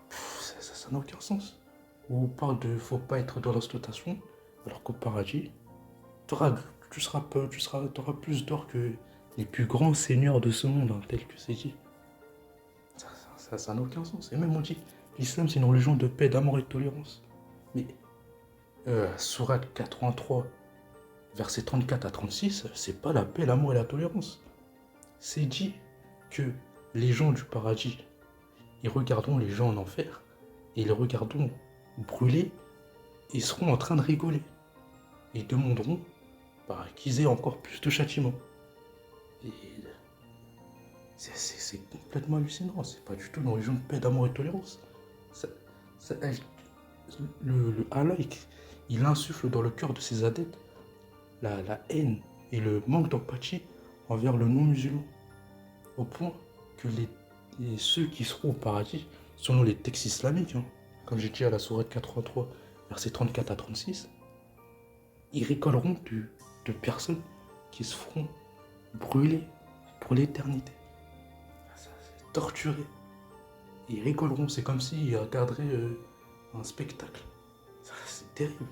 ça n'a aucun sens. Ou on parle de faut pas être dans l'exploitation, alors qu'au paradis, t'auras plus d'or que les plus grands seigneurs de ce monde, hein, tel que c'est dit. Ça n'a aucun sens. Et même on dit, l'islam c'est une religion de paix, d'amour et de tolérance. Mais Sourate 83, versets 34 à 36, c'est pas la paix, l'amour et la tolérance. C'est dit que les gens du paradis, ils regarderont les gens en enfer, et ils les regarderont brûler, et ils seront en train de rigoler. Et ils demanderont qu'ils aient encore plus de châtiments. Et c'est complètement hallucinant, c'est pas du tout une religion de paix, d'amour et de tolérance. Le Allah, il insuffle dans le cœur de ses adeptes la haine et le manque d'empathie envers le non-musulman, au point que ceux qui seront au paradis, selon les textes islamiques, hein, comme j'ai dit à la sourate 83, versets 34 à 36, ils rigoleront de personnes qui se feront brûler pour l'éternité, torturées. Ils rigoleront, c'est comme s'ils regarderaient un spectacle. C'est terrible.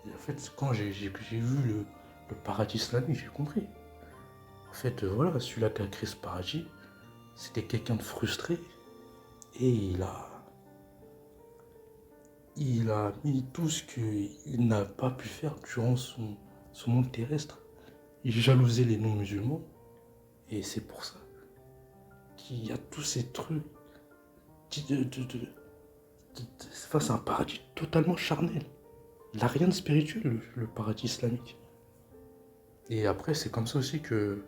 Et en fait, quand j'ai vu le paradis islamique, j'ai compris. En fait, voilà, celui-là qui a créé ce paradis, c'était quelqu'un de frustré. Et il a mis tout ce qu'il n'a pas pu faire durant son monde terrestre. Il jalousait les non-musulmans. Et c'est pour ça qu'il y a tous ces trucs face à un paradis totalement charnel. Il n'a rien de spirituel, le paradis islamique. Et après, c'est comme ça aussi que...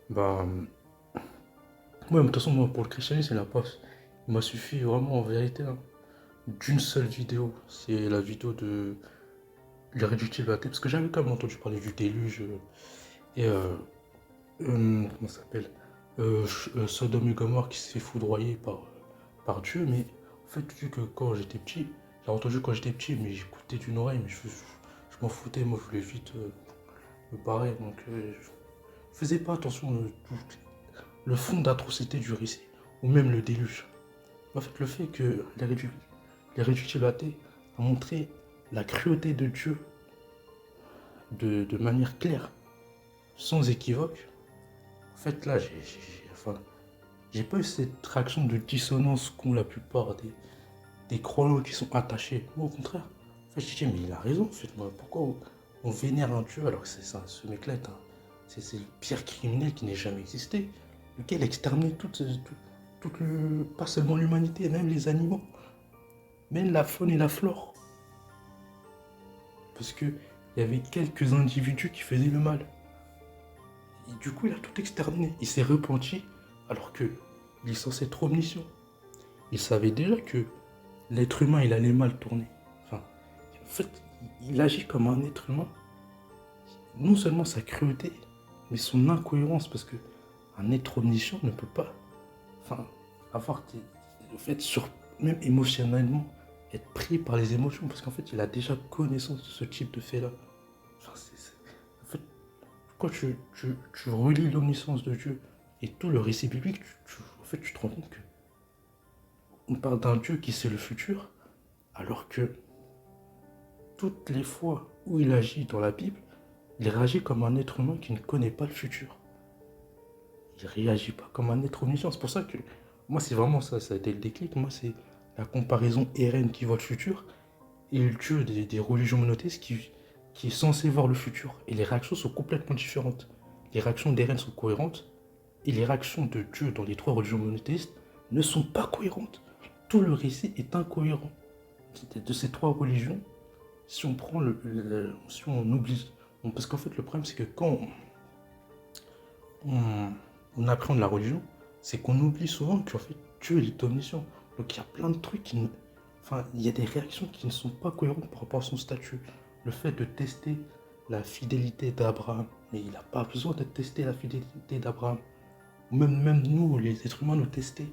Bah... Ouais, de toute façon, moi, pour le christianisme, il m'a suffi vraiment, en vérité, hein, d'une seule vidéo. C'est la vidéo de l'irréductible athée. Parce que j'avais quand même entendu parler du déluge. Et... comment ça s'appelle Sodome et Gomorrhe qui s'est fait foudroyer par Dieu. Mais en fait, vu que quand j'étais petit, l'ai entendu quand j'étais petit, mais j'écoutais d'une oreille, mais je m'en foutais, moi je voulais vite me barrer. Donc je faisais pas attention le fond d'atrocité du récit, ou même le déluge. En fait, le fait que les réductibles athées a montré la cruauté de Dieu de manière claire, sans équivoque, en fait là, enfin, j'ai pas eu cette réaction de dissonance qu'ont la plupart des croyants qui sont attachés. Moi, au contraire, en fait, je dis, mais il a raison, en fait, moi, pourquoi on vénère un Dieu alors que c'est ça, ce mec-là, c'est le pire criminel qui n'ait jamais existé, lequel extermine pas seulement l'humanité, même les animaux, même la faune et la flore. Parce que il y avait quelques individus qui faisaient le mal. Et du coup, il a tout exterminé. Il s'est repenti alors que il est censé être omniscient. Il savait déjà que l'être humain, il allait mal tourner. Enfin, en fait, il agit comme un être humain. Non seulement sa cruauté, mais son incohérence, parce que un être omniscient ne peut pas, enfin, avoir le fait même émotionnellement, être pris par les émotions, parce qu'en fait, il a déjà connaissance de ce type de fait-là. Enfin, en fait, quand tu relis l'omniscience de Dieu et tout le récit biblique, en fait, tu te rends compte que on parle d'un Dieu qui sait le futur, alors que toutes les fois où il agit dans la Bible, il réagit comme un être humain qui ne connaît pas le futur. Il réagit pas comme un être omniscient. C'est pour ça que moi, c'est vraiment ça, ça a été le déclic. Moi, c'est la comparaison Eren qui voit le futur et le Dieu des religions monothéistes qui est censé voir le futur. Et les réactions sont complètement différentes. Les réactions d'Eren sont cohérentes et les réactions de Dieu dans les trois religions monothéistes ne sont pas cohérentes. Tout le récit est incohérent. De ces trois religions, si on prend si on oublie, parce qu'en fait le problème c'est que quand on apprend de la religion, c'est qu'on oublie souvent qu'en fait Dieu est omniscient. Donc il y a plein de trucs enfin il y a des réactions qui ne sont pas cohérentes par rapport à son statut. Le fait de tester la fidélité d'Abraham, mais il n'a pas besoin de tester la fidélité d'Abraham. Même nous, les êtres humains, nous tester.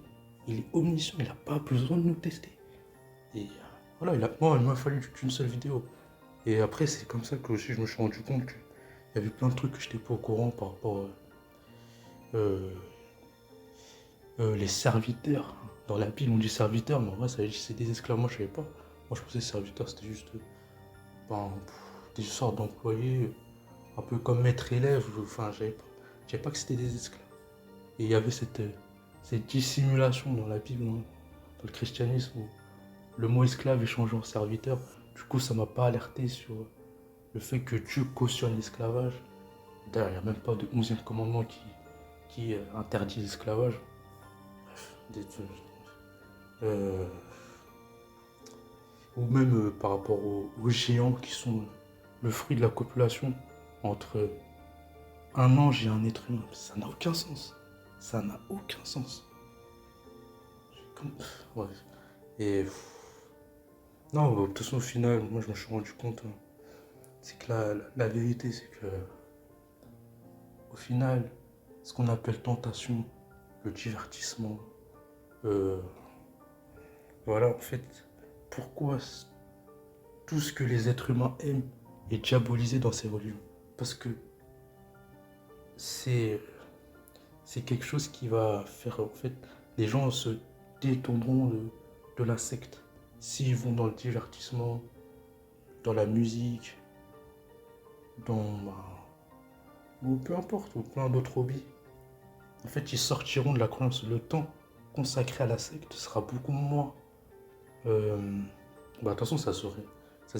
Il est omniscient, il n'a pas besoin de nous tester. Et voilà, moi, il m'a fallu qu'une seule vidéo. Et après, c'est comme ça que aussi je me suis rendu compte qu'il y avait plein de trucs que je n'étais pas au courant par rapport les serviteurs. Dans la Bible, on dit serviteurs, mais en vrai, c'est des esclaves. Moi, je savais pas. Moi, je pensais serviteurs, c'était juste des sortes d'employés, un peu comme maître-élève. Enfin, je savais pas que c'était des esclaves. Et il y avait cette dissimulation dans la Bible, dans le christianisme, où le mot esclave est changé en serviteur. Du coup, ça m'a pas alerté sur le fait que Dieu cautionne l'esclavage. D'ailleurs, il n'y a même pas de 11e commandement qui interdit l'esclavage. Euh, ou même par rapport aux géants qui sont le fruit de la copulation entre un ange et un être humain. Ça n'a aucun sens. Ça n'a aucun sens. Ouais. Et non, de toute façon, au final, moi je me suis rendu compte, hein, c'est que la vérité, c'est que au final, ce qu'on appelle tentation, le divertissement, voilà, en fait, pourquoi tout ce que les êtres humains aiment est diabolisé dans ces religions? Parce que c'est quelque chose qui va faire, en fait, les gens se détourneront de la secte. S'ils vont dans le divertissement, dans la musique, ou peu importe, ou plein d'autres hobbies, en fait, ils sortiront de la croyance. Le temps consacré à la secte sera beaucoup moins. De toute façon, ça se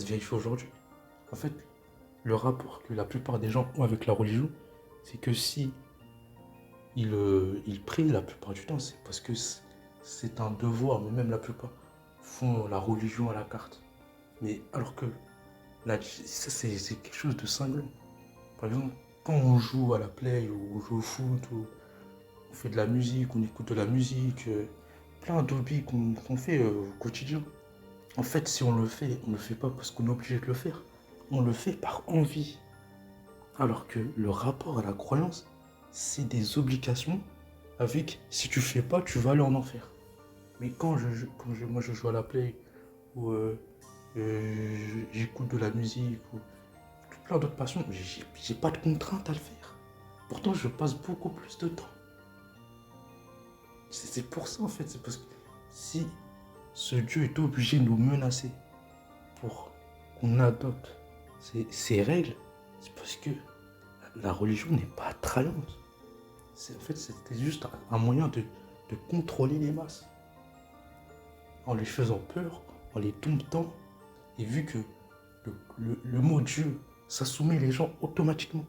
vérifie aujourd'hui. En fait, le rapport que la plupart des gens ont avec la religion, c'est que si ils prient la plupart du temps, c'est parce que c'est un devoir, mais même la plupart font la religion à la carte. Mais alors que là, ça, c'est quelque chose de cinglant. Par exemple, quand on joue à la play ou on joue au foot, ou on fait de la musique, on écoute de la musique, plein d'hobbies qu'on fait au quotidien. En fait, si on le fait pas parce qu'on est obligé de le faire. On le fait par envie. Alors que le rapport à la croyance, c'est des obligations avec si tu fais pas, tu vas aller en enfer. Mais moi je joue à la play ou j'écoute de la musique, ou plein d'autres passions. J'ai pas de contrainte à le faire. Pourtant, je passe beaucoup plus de temps. C'est pour ça, en fait. C'est parce que si ce Dieu est obligé de nous menacer pour qu'on adopte ces règles, c'est parce que la religion n'est pas attrayante. En fait, c'était juste un moyen de contrôler les masses. En les faisant peur, en les domptant, et vu que le mot Dieu, ça soumet les gens automatiquement.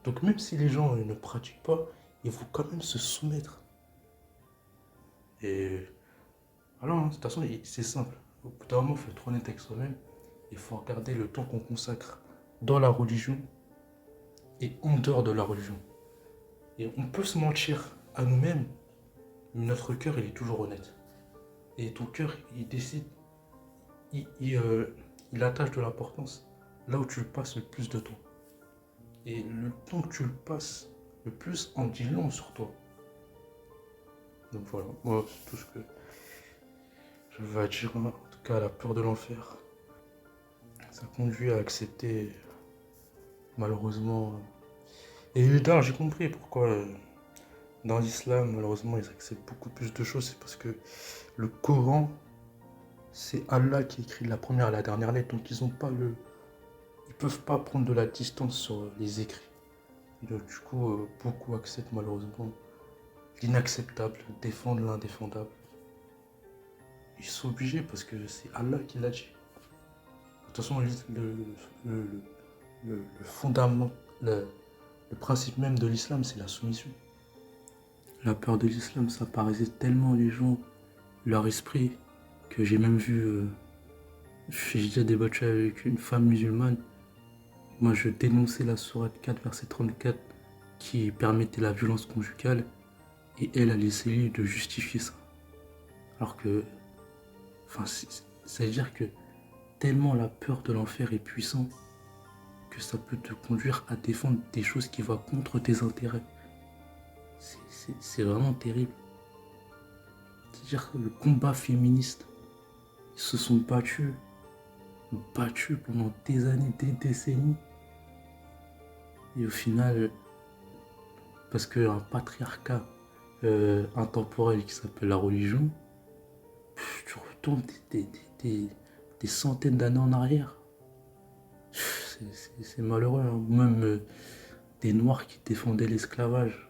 Donc même si les gens ne pratiquent pas, ils vont quand même se soumettre. Et alors, de toute façon, c'est simple. Au bout d'un moment, il faut être honnête avec soi-même. Il faut regarder le temps qu'on consacre dans la religion et en dehors de la religion. Et on peut se mentir à nous-mêmes, mais notre cœur, il est toujours honnête. Et ton cœur, il décide, il attache de l'importance là où tu passes le plus de temps. Et le temps que tu le passes le plus en dit long sur toi. Donc voilà, moi, c'est tout ce que je vais dire. En tout cas, la peur de l'enfer, ça conduit à accepter, malheureusement. Et d'ailleurs, j'ai compris pourquoi dans l'islam, malheureusement, ils acceptent beaucoup plus de choses. C'est parce que le Coran, c'est Allah qui écrit la première et la dernière lettre. Donc ils peuvent pas prendre de la distance sur les écrits. Et donc, du coup, beaucoup acceptent malheureusement l'inacceptable, défendent l'indéfendable. Ils sont obligés parce que c'est Allah qui l'a dit. De toute façon, le fondament, le principe même de l'islam, c'est la soumission. La peur de l'islam, ça paraissait tellement les gens, leur esprit, que j'ai même vu, j'ai déjà débattu avec une femme musulmane. Moi, je dénonçais la sourate 4, verset 34, qui permettait la violence conjugale, et elle essayé de justifier ça. Alors que, enfin, ça veut dire que tellement la peur de l'enfer est puissante que ça peut te conduire à défendre des choses qui vont contre tes intérêts. C'est vraiment terrible. C'est-à-dire que le combat féministe, ils se sont battus pendant des années, des décennies. Et au final, parce qu'un patriarcat intemporel qui s'appelle la religion, tu retournes des centaines d'années en arrière. C'est malheureux, hein. Même des Noirs qui défendaient l'esclavage.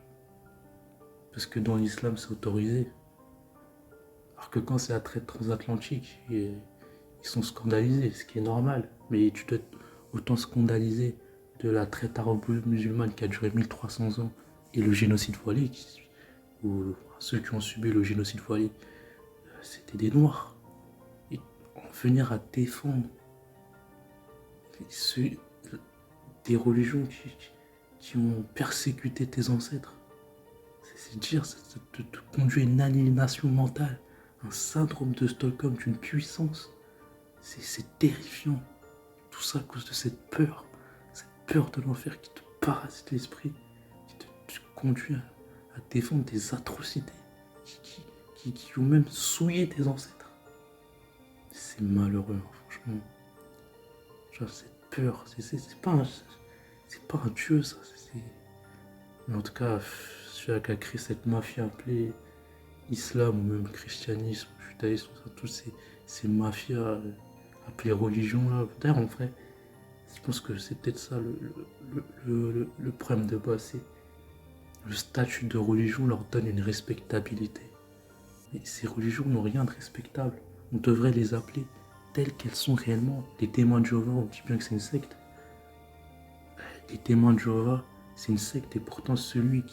Parce que dans l'islam, c'est autorisé. Alors que quand c'est la traite transatlantique, ils sont scandalisés, ce qui est normal. Mais tu dois autant scandaliser de la traite arabo-musulmane qui a duré 1300 ans et le génocide voilé, ou ceux qui ont subi le génocide voilé, c'était des Noirs. Et en venir à défendre des religions qui ont persécuté tes ancêtres, c'est dire, ça te conduit à une aliénation mentale, un syndrome de Stockholm d'une puissance. C'est terrifiant. Tout ça à cause de cette peur de l'enfer qui te parasite l'esprit, qui te conduit à défendre des atrocités, qui ont même souillé tes ancêtres. C'est malheureux, hein, franchement. Genre, cette peur, c'est pas un dieu, ça. Mais en tout cas, celui qui a créé cette mafia appelée islam ou même christianisme, judaïsme, toutes ces mafias appelées religion là. D'ailleurs, en vrai, je pense que c'est peut-être ça le problème de base, c'est le statut de religion leur donne une respectabilité. Mais ces religions n'ont rien de respectable. On devrait les appeler telles qu'elles sont réellement. Les témoins de Jéhovah, on dit bien que c'est une secte. Les témoins de Jéhovah, c'est une secte et pourtant celui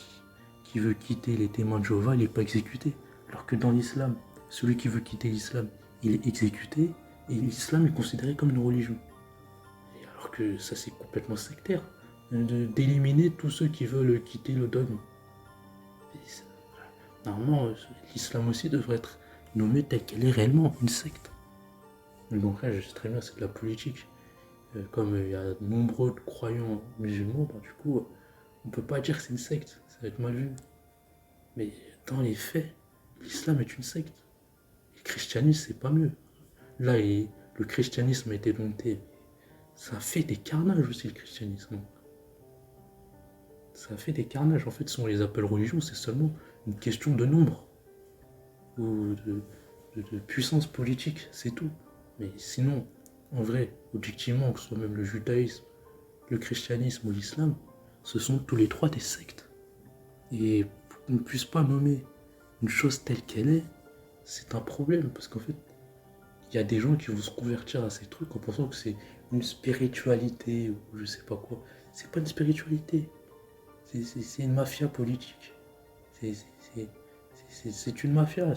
qui veut quitter les témoins de Jéhovah, il n'est pas exécuté. Alors que dans l'islam, celui qui veut quitter l'islam, il est exécuté et l'islam est considéré comme une religion. Et alors que ça c'est complètement sectaire, d'éliminer tous ceux qui veulent quitter le dogme. Normalement, l'islam aussi devrait être nommé tel qu'elle est réellement, une secte. Mais bon, après, je sais très bien, c'est de la politique. Comme il y a de nombreux croyants musulmans, du coup, on peut pas dire que c'est une secte, ça va être mal vu. Mais dans les faits, l'islam est une secte. Le christianisme, c'est pas mieux. Là, le christianisme a été dompté. Ça fait des carnages aussi, le christianisme. Ça fait des carnages. En fait, si on les appelle religion, c'est seulement une question de nombre ou de puissance politique, c'est tout. Mais sinon, en vrai, objectivement, que ce soit même le judaïsme, le christianisme ou l'islam, ce sont tous les trois des sectes. Et qu'on ne puisse pas nommer une chose telle qu'elle est, c'est un problème. Parce qu'en fait, il y a des gens qui vont se convertir à ces trucs en pensant que c'est une spiritualité ou je sais pas quoi. C'est pas une spiritualité. C'est une mafia politique. C'est une mafia.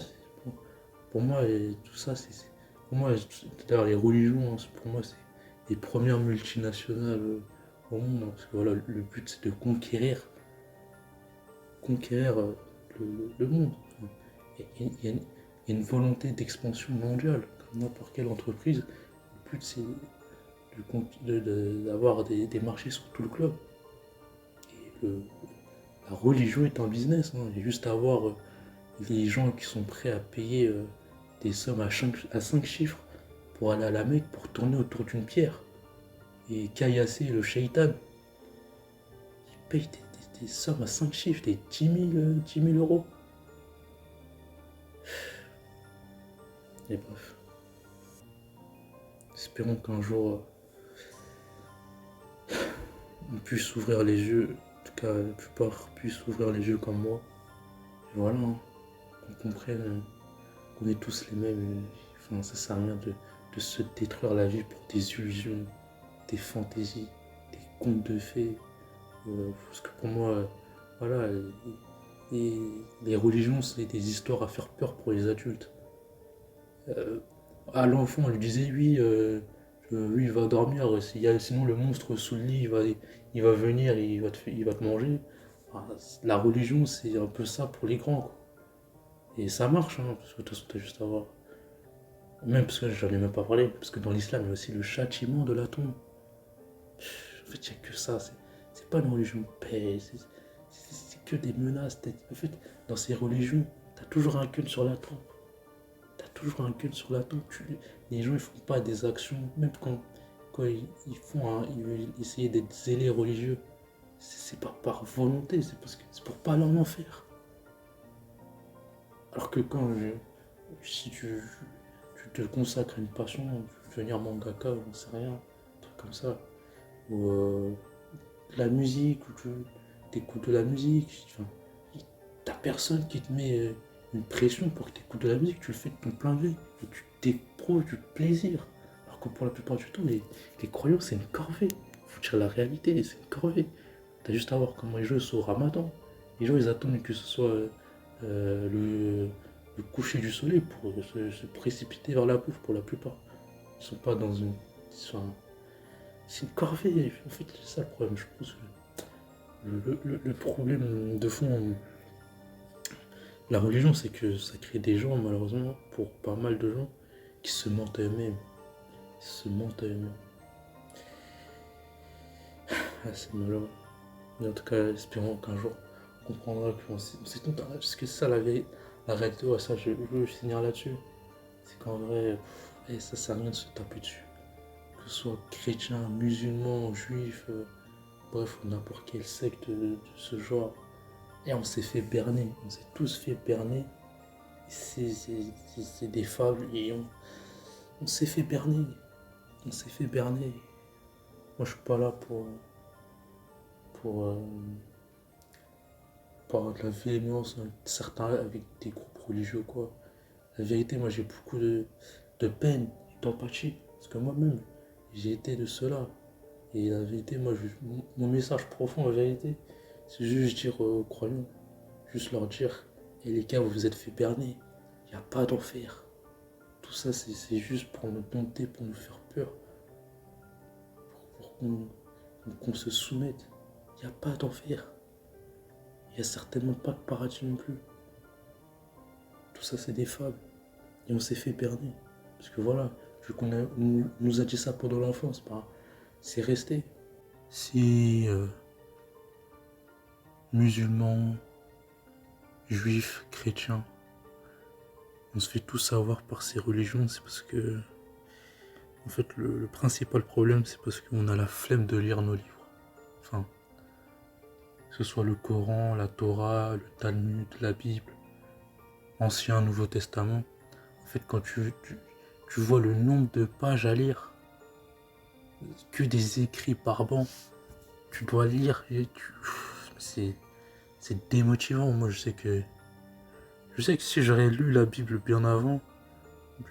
Pour moi, tout ça, pour moi, d'ailleurs, les religions, pour moi, c'est les premières multinationales au monde. Parce que voilà, le but, c'est de conquérir le monde. Il y a une volonté d'expansion mondiale, comme n'importe quelle entreprise. Le but, c'est d'avoir des marchés sur tout le globe. Et la religion est un business. Il y a juste à voir les gens qui sont prêts à payer des sommes à 5 chiffres pour aller à la Mecque, pour tourner autour d'une pierre. Et caillasser le shaitan, il paye des sommes à 5 chiffres, des 10 000 euros. Et bref. Espérons qu'un jour on puisse s'ouvrir les yeux, en tout cas la plupart puissent s'ouvrir les yeux comme moi. Et voilà, qu'on comprenne qu'on est tous les mêmes. Enfin, ça sert à rien de se détruire la vie pour des illusions, des fantaisies, des contes de fées. Parce que pour moi, voilà, les religions, c'est des histoires à faire peur pour les adultes. À l'enfant, on lui disait oui, oui, il va dormir, sinon le monstre sous le lit, il va venir et il va te manger. Enfin, la religion, c'est un peu ça pour les grands, quoi. Et ça marche, hein, parce que de toute façon, t'as juste à voir. Même parce que j'en ai même pas parlé, parce que dans l'islam, il y a aussi le châtiment de la tombe. En fait, il n'y a que ça. C'est pas une religion de paix. C'est que des menaces. En fait, dans ces religions, t'as toujours un gun sur la tempe. T'as toujours un gun sur la tempe. Les gens, ils font pas des actions, même quand ils veulent essayer d'être zélés religieux. C'est pas par volonté, c'est parce que c'est pour pas aller en enfer. Alors que si tu te consacres à une passion, tu veux devenir mangaka, on sait rien, un truc comme ça, ou de la musique, ou tu écoutes de la musique, enfin, t'as personne qui te met une pression pour que tu écoutes de la musique, tu le fais de ton plein gré, et tu t'éprouves du plaisir. Alors que pour la plupart du temps, les croyants, c'est une corvée. Faut dire la réalité, c'est une corvée. T'as juste à voir comment ils jouent au ramadan. Les gens, ils attendent que ce soit le coucher du soleil pour se précipiter vers la bouffe pour la plupart. Ils sont pas dans une. C'est une corvée. En fait, c'est ça le problème. Je pense que le problème de fond, la religion, c'est que ça crée des gens, malheureusement, pour pas mal de gens, qui se mentent à eux-mêmes. Ils se mentent à eux-mêmes. Ah, c'est malheureux. Mais en tout cas, espérons qu'un jour, on comprendra qu'on s'est tout. Parce que c'est ça la réalité, ouais, ça, je veux finir là-dessus. C'est qu'en vrai, ça sert à rien de se taper dessus. Que ce soit chrétien, musulman, juif, bref, n'importe quel secte de ce genre. Et on s'est fait berner, on s'est tous fait berner. C'est des fables et on s'est fait berner. On s'est fait berner. Moi, je suis pas là pour par de la véhémence, hein, certains avec des groupes religieux, quoi. La vérité, moi, j'ai beaucoup de peine, d'empathie. Parce que moi-même, j'ai été de cela. Et la vérité, moi, mon message profond, la vérité, c'est juste dire aux croyants, juste leur dire, et les gars, vous vous êtes fait berner. Il n'y a pas d'enfer. Tout ça, c'est juste pour nous dompter, pour nous faire peur. Pour qu'on se soumette. Il n'y a pas d'enfer. Il n'y a certainement pas de paradis non plus. Tout ça, c'est des fables. Et on s'est fait berner. Parce que voilà, vu qu'on nous a dit ça pendant l'enfance, c'est resté. Si musulmans, juifs, chrétiens, on se fait tout savoir par ces religions, c'est parce que En fait, le principal problème, c'est parce qu'on a la flemme de lire nos livres. Enfin, que ce soit le Coran, la Torah, le Talmud, la Bible, Ancien, Nouveau Testament. En fait, quand tu vois le nombre de pages à lire, que des écrits par banc, tu dois lire et c'est démotivant. Moi, je sais que si j'aurais lu la Bible bien avant,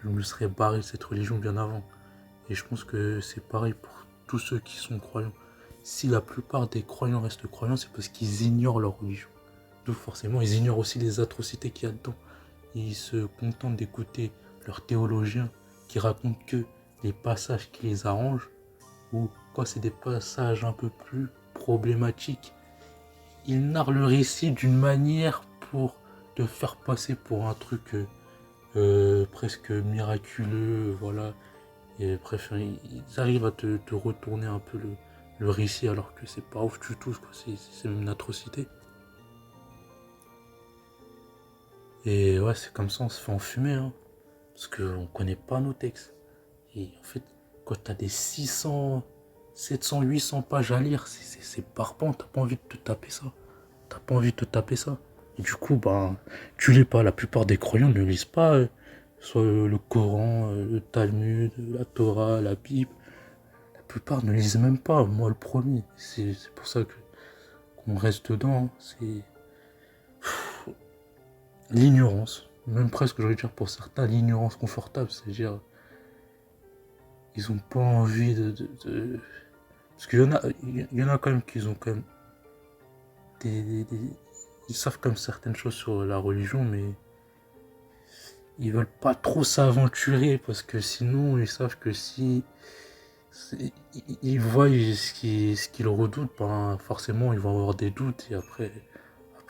je me serais barré de cette religion bien avant. Et je pense que c'est pareil pour tous ceux qui sont croyants. Si la plupart des croyants restent croyants, c'est parce qu'ils ignorent leur religion. Donc forcément, ils ignorent aussi les atrocités qu'il y a dedans. Ils se contentent d'écouter leurs théologiens qui racontent que les passages qui les arrangent, ou quand c'est des passages un peu plus problématiques, ils narrent le récit d'une manière pour te faire passer pour un truc presque miraculeux, voilà. Et bref, ils arrivent à te retourner un peu le récit alors que c'est pas ouf du tout, quoi. C'est même une atrocité. Et ouais, c'est comme ça, on se fait enfumer, hein, parce qu'on connaît pas nos textes. Et en fait, quand t'as des 600, 700, 800 pages à lire, c'est barbant, t'as pas envie de te taper ça. T'as pas envie de te taper ça. Et du coup, bah, tu lis pas. La plupart des croyants ne lisent pas soit le Coran, le Talmud, la Torah, la Bible. La plupart ne lisent même pas, moi le premier. C'est pour ça qu'on reste dedans. Hein. C'est l'ignorance. Même presque, j'aurais dire pour certains, l'ignorance confortable. C'est-à-dire, ils ont pas envie de... Parce qu'il y en a quand même qui ont quand même ils savent comme certaines choses sur la religion, mais ils veulent pas trop s'aventurer parce que sinon ils savent que si ils voient ce qu'ils redoutent, ben forcément ils vont avoir des doutes et après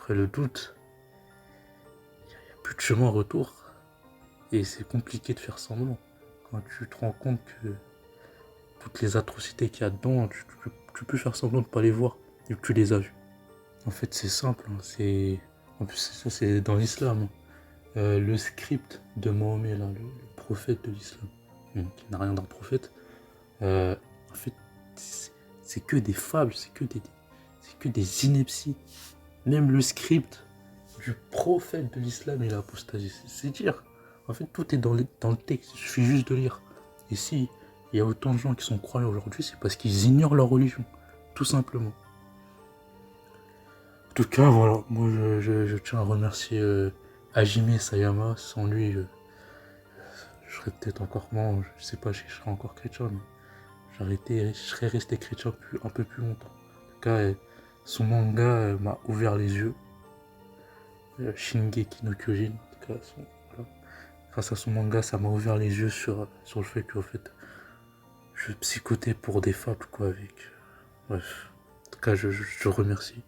le doute, il n'y a plus de chemin retour et c'est compliqué de faire semblant. Quand tu te rends compte que toutes les atrocités qu'il y a dedans, tu peux faire semblant de ne pas les voir et que tu les as vues. En fait c'est simple, hein, en plus ça c'est dans l'islam. Hein. Le script de Mahomet, là, le prophète de l'islam, qui n'a rien d'un prophète, en fait, c'est que des fables, c'est que des inepties. Même le script du prophète de l'islam et l'apostasie, c'est dire. En fait, tout est dans le texte, il suffit juste de lire. Et si il y a autant de gens qui sont croyants aujourd'hui, c'est parce qu'ils ignorent leur religion, tout simplement. En tout cas, voilà, moi je tiens à remercier Hajime Sayama. Sans lui, je serais peut-être encore mort, je sais pas, je serais encore chrétien, mais je serais resté chrétien un peu plus longtemps. En tout cas, son manga m'a ouvert les yeux. Shingeki no Kyojin, en tout cas, voilà. Grâce à son manga, ça m'a ouvert les yeux sur le fait qu'en fait, je psychotais pour des fables, quoi, avec. Bref, en tout cas, je remercie.